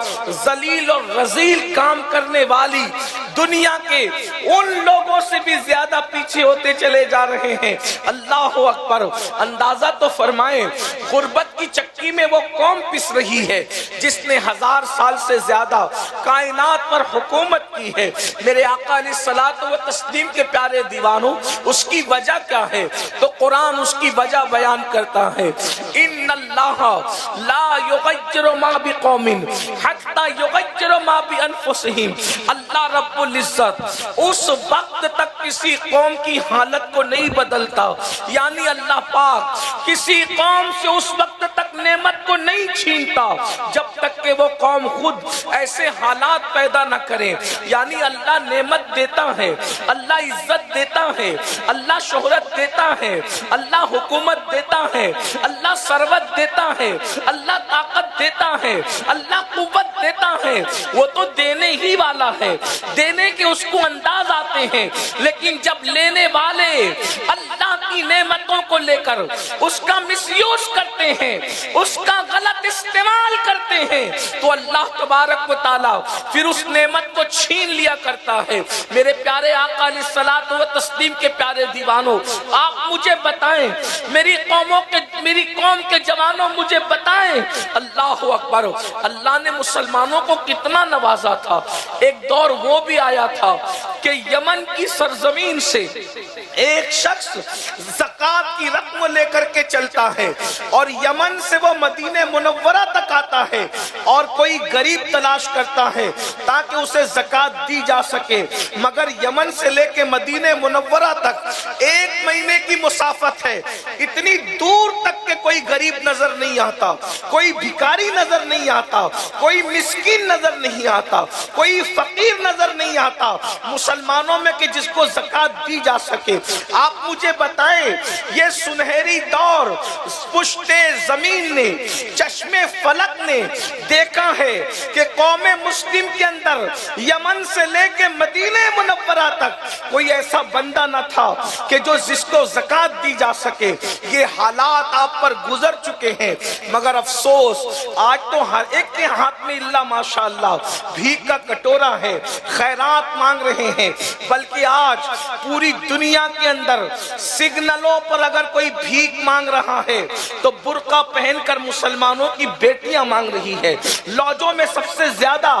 ذلیل اور رذیل کام کرنے والی دنیا کے ان لوگوں سے بھی زیادہ پیچھے ہوتے چلے جا رہے ہیں۔ اللہ اکبر، اندازہ تو فرمائیں غربت کی چکی میں وہ قوم پس رہی ہے جس نے 1000 سال سے زیادہ کائنات پر حکومت کی ہے۔ میرے آقا علیہ الصلوۃ والتسلیم کے پیارے دیوانوں، اس کی وجہ کیا ہے تو قرآن اس کی وجہ بیان کرتا ہے۔ ان اللہ لا یغیر ما بقوم حتی یغیر ما بانفسہم، اللہ رب العزت اس وقت تک کسی قوم کی حالت کو نہیں بدلتا، یعنی اللہ پاک کسی قوم سے اس وقت تک نعمت کو نہیں چھینتا جب تک کہ وہ قوم خود ایسے حالات پیدا نہ کرے۔ یعنی اللہ نعمت دیتا ہے، اللہ عزت دیتا ہے، اللہ شہرت دیتا ہے، اللہ حکومت دیتا ہے، اللہ ثروت دیتا ہے، اللہ طاقت دیتا ہے، اللہ قوت دیتا ہے، وہ تو دینے ہی والا ہے، دینے کے اس کو انداز آتے ہیں، لیکن جب لینے والے اللہ کی نعمتوں کو لے کر اس کا مس یوز کرتے ہیں، اس کا غلط استعمال کرتے ہیں، تو اللہ تبارک و تعالیٰ پھر اس نعمت کو چھین لیا کرتا ہے۔ میرے پیارے آقا علیہ الصلوۃ والتسلیم کے پیارے دیوانوں، آپ مجھے بتائیں، میری قوم کے جوانوں مجھے بتائیں، اللہ اکبر، اللہ نے مسلمانوں کو کتنا نوازا تھا۔ ایک دور وہ بھی آیا تھا کہ یمن کی سرزمین سے ایک شخص زکات کی رقم لے کر کے چلتا ہے اور یمن سے وہ مدینہ منورہ تک آتا ہے اور کوئی غریب تلاش کرتا ہے تاکہ اسے زکات دی جا سکے، مگر یمن سے لے کے مدینہ منورہ تک 1 مہینے کی مسافت ہے، اتنی دور تک کہ کوئی غریب نظر نہیں آتا، کوئی بھکاری نظر نہیں آتا، کوئی مسکین نظر نہیں آتا، کوئی فقیر نظر نہیں آتا مسلمانوں میں کہ جس کو زکات دی جا سکے۔ آپ مجھے بتائیں یہ سنہری دور پشت زمین نے، چشم فلک نے دیکھا ہے کہ قوم مسلم کے اندر یمن سے لے کے مدینہ منورہ تک کوئی ایسا بندہ نہ تھا کہ جو جس کو زکات دی جا سکے۔ یہ حالات آپ پر گزر چکے ہیں، مگر افسوس آج تو ہر ایک کے ہاتھ میں اللہ ماشاءاللہ بھیک کا کٹورا ہے، خیرات مانگ رہے ہیں، بلکہ آج پوری دنیا کے اندر سگنلوں پر اگر کوئی بھیک مانگ رہا ہے تو برقع پہن کر مسلمانوں کی بیٹیاں مانگ رہی ہے۔ لاجوں میں سب سے زیادہ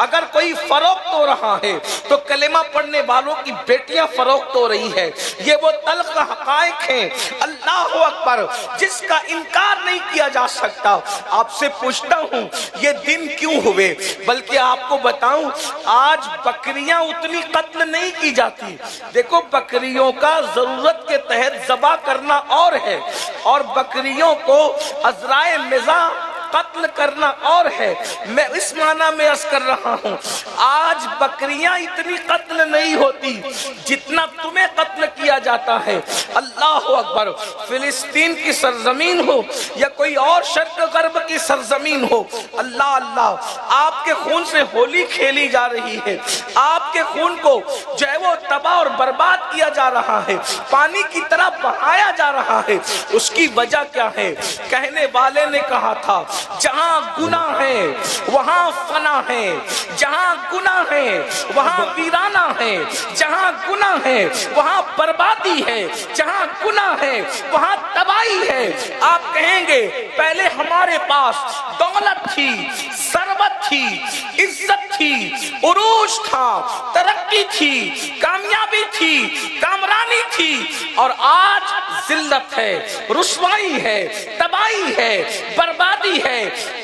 اگر کوئی فروخت ہو رہا ہے تو کلمہ پڑھنے والوں کی بیٹیاں فروخت ہو رہی ہے۔ یہ وہ تلخ حقائق ہیں، اللہ اکبر، جس کا انکار نہیں کیا جا سکتا۔ آپ سے پوچھتا ہوں یہ دن کیوں ہوئے؟ بلکہ آپ کو بتاؤں آج بکریاں اتنی قتل نہیں کی جاتی۔ دیکھو بکریوں کا ضرورت کے تحت ذبح کرنا اور ہے، اور بکریوں کو عذرائے مزاح قتل کرنا اور ہے۔ میں اس معنی میں عرض کر رہا ہوں آج بکریاں اتنی قتل نہیں ہوتی جتنا تمہیں قتل کیا جاتا ہے۔ اللہ اکبر، فلسطین کی سرزمین ہو یا کوئی اور شرق غرب کی سرزمین ہو، اللہ اللہ، آپ کے خون سے ہولی کھیلی جا رہی ہے، آپ کے خون کو جو ہے وہ تباہ اور برباد کیا جا رہا ہے، پانی کی طرح بہایا جا رہا ہے۔ اس کی وجہ کیا ہے؟ کہنے والے نے کہا تھا جہاں گناہ ہے وہاں فنا ہے، جہاں گناہ ہے وہاں ویرانہ ہے، جہاں گناہ ہے وہاں بربادی ہے، جہاں گناہ ہے وہاں تباہی ہے۔ آپ کہیں گے پہلے ہمارے پاس دولت تھی، ثروت تھی، عزت تھی، عروج تھا، ترقی تھی، کامیابی تھی، کامرانی تھی، اور آج ذلت ہے، رسوائی ہے، تباہی ہے، بربادی ہے۔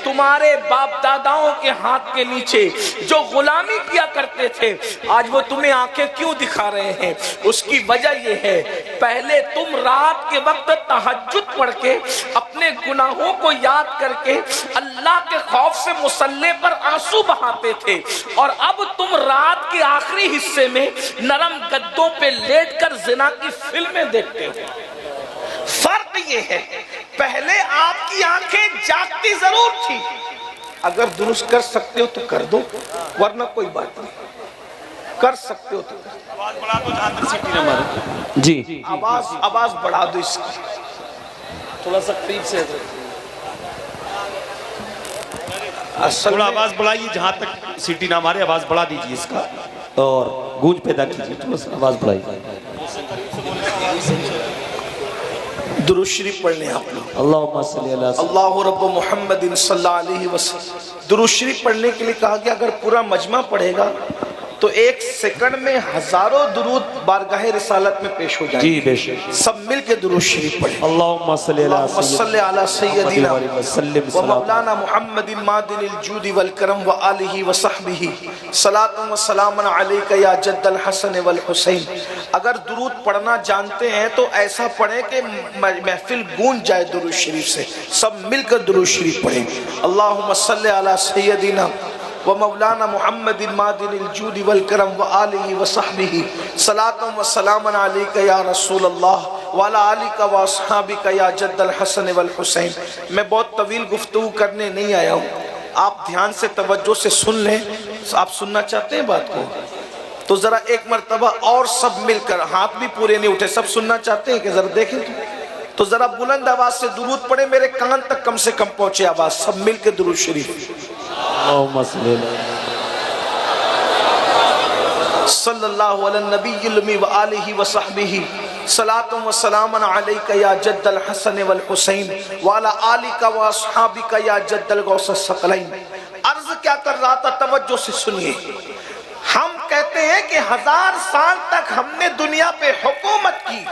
تمہارے باپ داداؤں کے ہاتھ کے نیچے جو غلامی کیا کرتے تھے آج وہ تمہیں آنکھیں کیوں دکھا رہے ہیں؟ اس کی وجہ یہ ہے پہلے تم رات کے وقت تہجد پڑھ کے اپنے گناہوں کو یاد کر کے اللہ کے خوف سے مصلی پر آنسو بہاتے تھے، اور اب تم رات کے آخری حصے میں نرم گدوں پہ لیٹ کر زنا کی فلمیں دیکھتے ہو۔ فرق یہ ہے پہلے آپ کی آنکھیں جاگتی ضرور تھی، اگر درست کر سکتے ہو تو کر دو، ورنہ کوئی بات نہیں، کر سکتے ہو تو کر دو۔ آواز بڑھا دو جہاں تک سیٹی نہ مارے جی، آواز بڑھا دو اس کی، تھوڑا سا قریب سے تھوڑا آواز بڑھائیے جہاں تک سیٹی نہ مارے، آواز بڑھا دیجیے اس کا اور گونج پیدا کیجیے، تھوڑا سا آواز بڑھائیے۔ درود شریف پڑھ لیں آپ لوگ، اللہم صلی اللہ علیہ اللہ رب محمد صلی اللہ علیہ وسلم۔ درود شریف پڑھنے کے لیے کہا گیا اگر پورا مجمع پڑھے گا تو 1 سیکنڈ میں ہزاروں درود بارگاہ رسالت میں پیش ہو جائیں جی بے شک۔ سب مل کے درود شریف پڑھیں۔ اللہم صلی علی سیدنا وسلم و مولانا محمد معدن الجود والکرم و آلہ و صحبہ صلاۃ و سلام علیک یا جد الحسن والحسین۔ اگر درود پڑھنا جانتے ہیں تو ایسا پڑھیں کہ محفل گونج جائے درود شریف سے، سب مل کر درود شریف پڑھیں۔ اللہم صلی علی سیدنا و مولانا محمد معدن الجود والکرم و آلہ و صحبہ صلاۃ و سلام علیک یا رسول اللہ وعلی آلک و اصحابک یا جد الحسن والحسین۔ میں بہت طویل گفتگو کرنے نہیں آیا ہوں، آپ دھیان سے توجہ سے سن لیں۔ آپ سننا چاہتے ہیں بات کو تو ذرا ایک مرتبہ اور سب مل کر، ہاتھ بھی پورے نہیں اٹھے، سب سننا چاہتے ہیں کہ ذرا دیکھیں تو ذرا بلند آواز سے درود پڑھیں، میرے کان تک کم سے کم پہنچے آواز، سب مل کے درود شریف۔ اللہم صلی اللہ علی النبی المی و آلہ و صحبہ صلاۃ و سلام علیک یا جد الحسن والحسین وعلی آلک و اصحابک یا جد الغوث الثقلین۔ عرض کیا کر رہا تھا، توجہ سے سنیے۔ ہم کہتے کہتے ہیں کہ 1000 سال تک ہم نے دنیا پہ حکومت کی،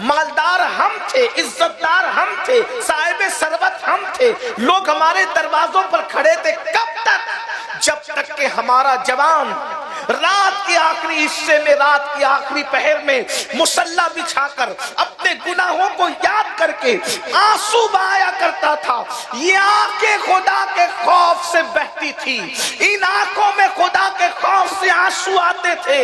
مالدار ہم تھے، عزتدار ہم تھے، صاحب ثروت ہم تھے، لوگ ہمارے دروازوں پر کھڑے تھے، کب تک؟ جب تک کہ ہمارا جوان رات کے آخری حصے میں، رات کے آخری پہر میں مصلی بچھا کر اپنے گناہوں کو یاد کر کے آنسو بہایا کرتا تھا۔ یہ آنکھیں خدا کے خوف سے بہتی تھی، ان آنکھوں میں خدا کے خوف سے آنسو آتے تھے۔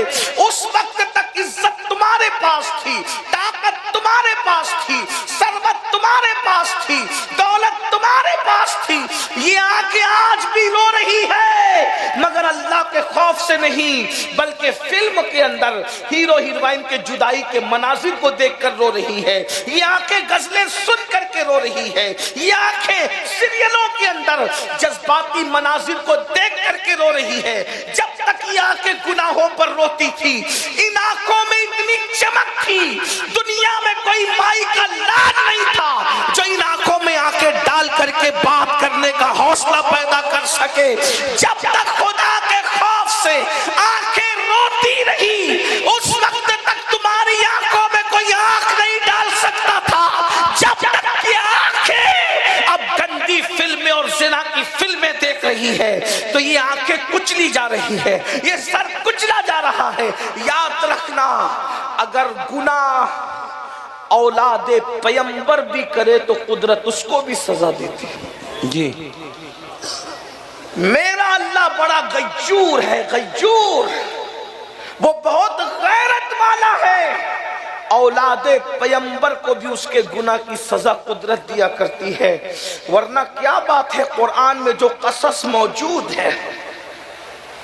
اس وقت تک عزت تمہارے پاس تھی، طاقت تمہارے پاس تھی، ثروت تمہارے پاس تھی، دولت تمہارے پاس تھی۔ یہ آنکھیں آج بھی رو رہی ہے، مگر اللہ کے خوف سے نہیں، بلکہ فلم کے اندر ہیرو ہیروئن کے جدائی کے مناظر کو دیکھ کر رو رہی ہے۔ یہ آنکھیں غزلیں سن کر کے رو رہی ہے، یہ آنکھیں سیریلوں کے اندر جذباتی مناظر کو دیکھ کر کے رو رہی ہے۔ جب تک یہ آنکھیں گناہوں پر روتی تھی، ان آنکھوں میں اتنی چمک تھی، دنیا میں کوئی مائی کا لاڈ نہیں تھا جو ان آنکھوں میں آنکھیں ڈال کر کے بات کرنے کا حوصلہ پیدا کر سکے۔ جب تک خدا کے خوف سے آنکھیں روتی رہی، اس وقت تک تمہاری آنکھوں میں کوئی آنکھ نہیں ڈال سکتا تھا۔ جب تک کہ آنکھیں اب گندی فلمیں اور زنا کی فلمیں دیکھ رہی ہے تو یہ آنکھیں کچلی جا رہی ہے، یہ سر کچلا جا رہا ہے۔ یاد رکھنا، اگر گناہ اولاد پیمبر بھی کرے تو قدرت اس کو بھی سزا دیتی ہے۔ جی میرا اللہ بڑا غیور ہے، غیور، وہ بہت غیرت والا ہے۔ اولاد پیمبر کو بھی اس کے گناہ کی سزا قدرت دیا کرتی ہے، ورنہ کیا بات ہے قرآن میں جو قصص موجود ہے،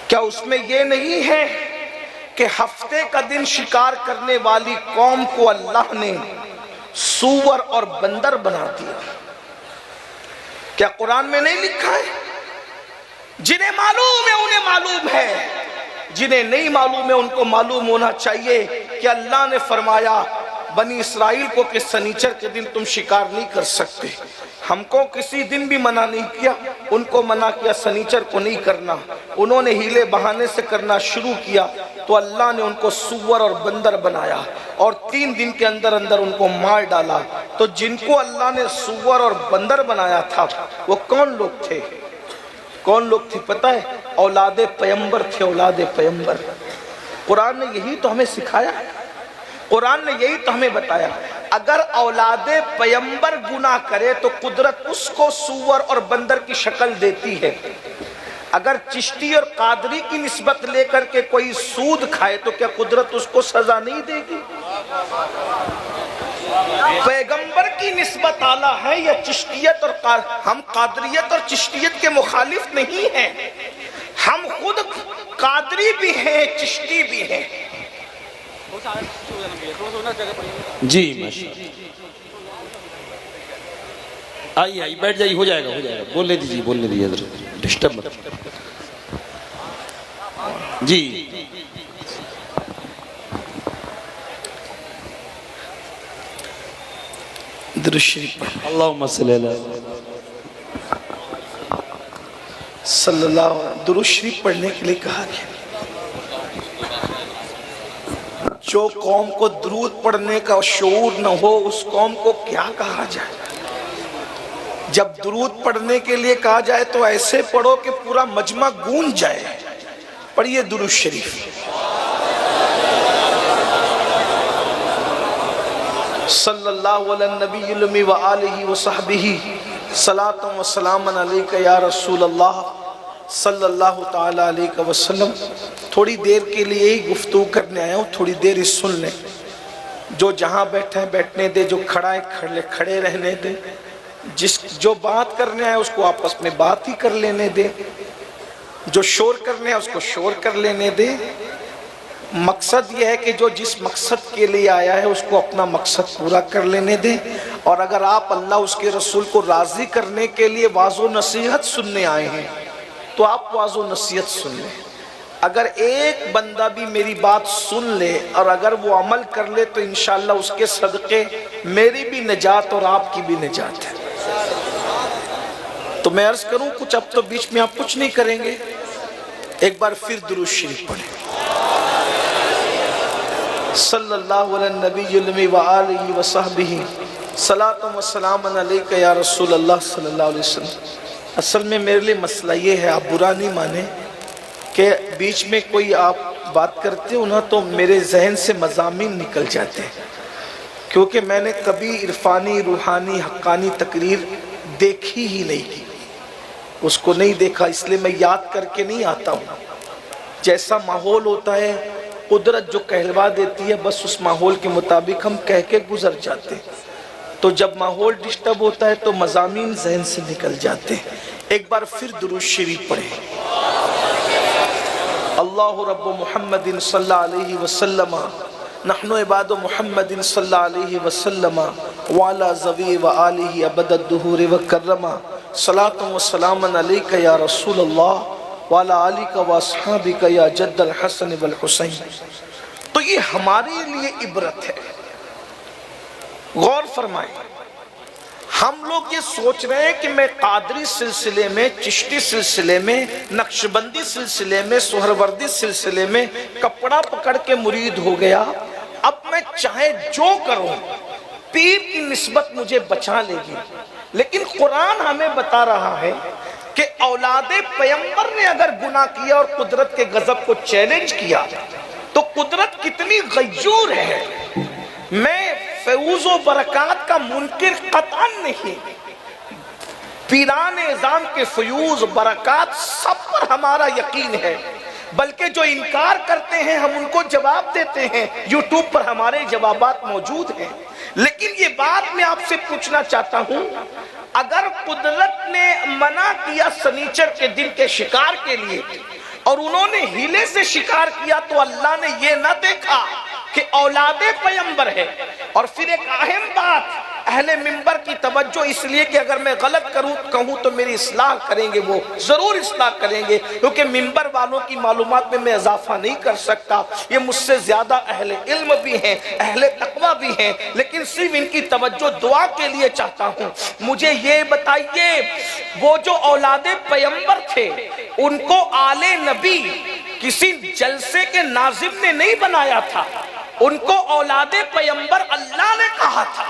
کیا اس میں یہ نہیں ہے کہ ہفتے کا دن شکار کرنے والی قوم کو اللہ نے سور اور بندر بنا دیا؟ کیا قرآن میں نہیں لکھا ہے؟ جنہیں معلوم ہے انہیں معلوم ہے، جنہیں نہیں معلوم ہے ان کو معلوم ہونا چاہیے کہ اللہ نے فرمایا بنی اسرائیل کو کہ سنیچر کے دن تم شکار نہیں کر سکتے۔ ہم کو کسی دن بھی منع نہیں کیا، ان کو منع کیا سنیچر کو نہیں کرنا۔ انہوں نے ہیلے بہانے سے کرنا شروع کیا تو اللہ نے ان کو سور اور بندر بنایا اور 3 دن کے اندر اندر ان کو مار ڈالا۔ تو جن کو اللہ نے سور اور بندر بنایا تھا وہ کون لوگ تھے؟ کون لوگ تھے پتہ ہے؟ اولاد پیمبر تھے، اولاد پیمبر۔ قرآن نے یہی تو ہمیں سکھایا، قرآن نے یہی تو ہمیں بتایا۔ اگر اولاد پیمبر گناہ کرے تو قدرت اس کو سور اور بندر کی شکل دیتی ہے۔ اگر چشتی اور قادری کی نسبت لے کر کے کوئی سود کھائے تو کیا قدرت اس کو سزا نہیں دے گی؟ پیغمبر کی نسبت اعلیٰ ہے یا چشتیت اور ہم قادریت اور چشتیت کے مخالف نہیں ہیں، ہم خود قادری بھی ہیں، چشتی بھی ہیں۔ جی ماشاءاللہ، آئیے بیٹھ جائیے، ہو جائے گا، بولنے دیجیے حضرت، ڈسٹرب مت۔ جی درود شریف اللہم صلی اللہ صلی اللہ علیہ وسلم، درود شریف پڑھنے کے لیے کہا گیا۔ جو قوم کو درود پڑھنے کا شعور نہ ہو اس قوم کو کیا کہا جائے؟ جب درود پڑھنے کے لیے کہا جائے تو ایسے پڑھو کہ پورا مجمع گونج جائے۔ پڑھیے درود شریف۔ صلی اللہ علی النبی المی وآلہ وصحبہ صلاۃ و سلام علیک یا رسول اللہ صلی اللہ تعالی علیہ وسلم۔ تھوڑی دیر کے لیے ہی گفتگو کرنے آیا ہوں، تھوڑی دیر ہی سن لیں۔ جو جہاں بیٹھے ہیں بیٹھنے دے، جو کھڑا ہے کھڑے رہنے دے، جو بات کرنے آئے اس کو آپس میں بات ہی کر لینے دے، جو شور کرنے آئے اس کو شور کر لینے دے۔ مقصد یہ ہے کہ جو جس مقصد کے لیے آیا ہے اس کو اپنا مقصد پورا کر لینے دیں۔ اور اگر آپ اللہ اس کے رسول کو راضی کرنے کے لیے واعظ و نصیحت سننے آئے ہیں تو آپ واعظ و نصیحت سن لیں۔ اگر ایک بندہ بھی میری بات سن لے اور اگر وہ عمل کر لے تو انشاءاللہ اس کے صدقے میری بھی نجات اور آپ کی بھی نجات ہے۔ تو میں عرض کروں کچھ، اب تو بیچ میں آپ کچھ نہیں کریں گے، ایک بار پھر درود شریف پڑھیں۔ صلی اللہ علیہ نبی المی وآلہ وصحبہ صلاۃ و سلام علیک یا رسول اللہ صلی اللہ علیہ وسلم۔ اصل میں میرے لیے مسئلہ یہ ہے، آپ برا نہیں مانیں کہ بیچ میں کوئی آپ بات کرتے ہو نا تو میرے ذہن سے مضامین نکل جاتے ہیں، کیونکہ میں نے کبھی عرفانی روحانی حقانی تقریر دیکھی ہی نہیں کی، اس کو نہیں دیکھا، اس لیے میں یاد کر کے نہیں آتا ہوں۔ جیسا ماحول ہوتا ہے قدرت جو کہلوا دیتی ہے بس اس ماحول کے مطابق ہم کہہ کے گزر جاتے ہیں، تو جب ماحول ڈسٹرب ہوتا ہے تو مضامین ذہن سے نکل جاتے ہیں۔ ایک بار پھر درود شریف پڑھیں۔ اللہ رب محمد صلی اللہ علیہ وسلم نحن عباد محمد صلی اللہ علیہ وسلم وعلا ذوی وآلہ ابد الدہور وکرما صلاۃ و سلام علیک یا رسول اللہ وعلا آلک واصحابک یا جد الحسن والحسین۔ تو یہ ہمارے لیے عبرت ہے، غور فرمائیں۔ ہم لوگ یہ سوچ رہے ہیں کہ میں قادری سلسلے میں، چشتی سلسلے میں، نقشبندی سلسلے میں، سہروردی سلسلے میں کپڑا پکڑ کے مرید ہو گیا، اب میں چاہے جو کروں پیر کی نسبت مجھے بچا لے گی۔ لیکن قرآن ہمیں بتا رہا ہے کہ اولاد پیغمبر نے اگر گناہ کیا اور قدرت کے غضب کو چیلنج کیا تو قدرت کتنی غیور ہے۔ میں فیوز و برکات کا منکر قطعاً نہیں، پیران اعظام کے فیوز برکات سب پر ہمارا یقین ہے، بلکہ جو انکار کرتے ہیں ہم ان کو جواب دیتے ہیں، یوٹیوب پر ہمارے جوابات موجود ہیں۔ لیکن یہ بات میں آپ سے پوچھنا چاہتا ہوں، اگر قدرت نے منع کیا سنیچر کے دن کے شکار کے لیے اور انہوں نے ہیلے سے شکار کیا تو اللہ نے یہ نہ دیکھا کہ اولاد پیغمبر ہے؟ اور پھر ایک اہم بات، اہل منبر کی توجہ اس لیے کہ اگر میں غلط کہوں تو میری اصلاح کریں گے، وہ ضرور اصلاح کریں گے، کیونکہ منبر والوں کی معلومات میں اضافہ نہیں کر سکتا، یہ مجھ سے زیادہ اہل علم بھی ہیں، اہل تقوی بھی ہیں، لیکن صرف ان کی توجہ دعا کے لیے چاہتا ہوں۔ مجھے یہ بتائیے، وہ جو اولاد پیغمبر تھے ان کو آل نبی کسی جلسے کے ناظم نے نہیں بنایا تھا، ان کو اولاد پیغمبر اللہ نے کہا تھا۔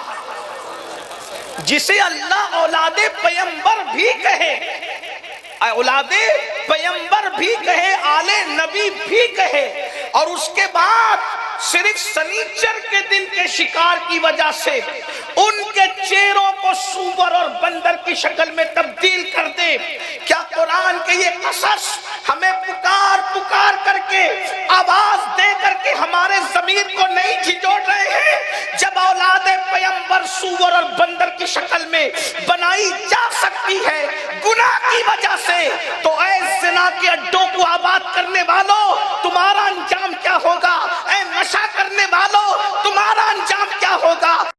جسے اللہ اولاد پیغمبر بھی کہے، اولاد پیغمبر بھی کہے، آل نبی بھی کہے، اور اس کے بعد صرف سنیچر کے دن کے شکار کی وجہ سے ان کے چہروں کو سور اور بندر کی شکل میں تبدیل کر دے، کیا قرآن کے یہ قصص ہمیں پکار پکار کر کے آواز دے کر کے ہمارے ضمیر کو نہیں جھنجھوڑ رہے ہیں؟ جب اولاد پیغمبر سور اور بندر کی شکل میں بنائی جا سکتی ہے گناہ کی وجہ سے، تو اے زنا کے اڈوں کو آباد کرنے والوں تمہارا انجام کیا ہوگا؟ اے نشہ کرنے والوں تمہارا انجام کیا ہوگا؟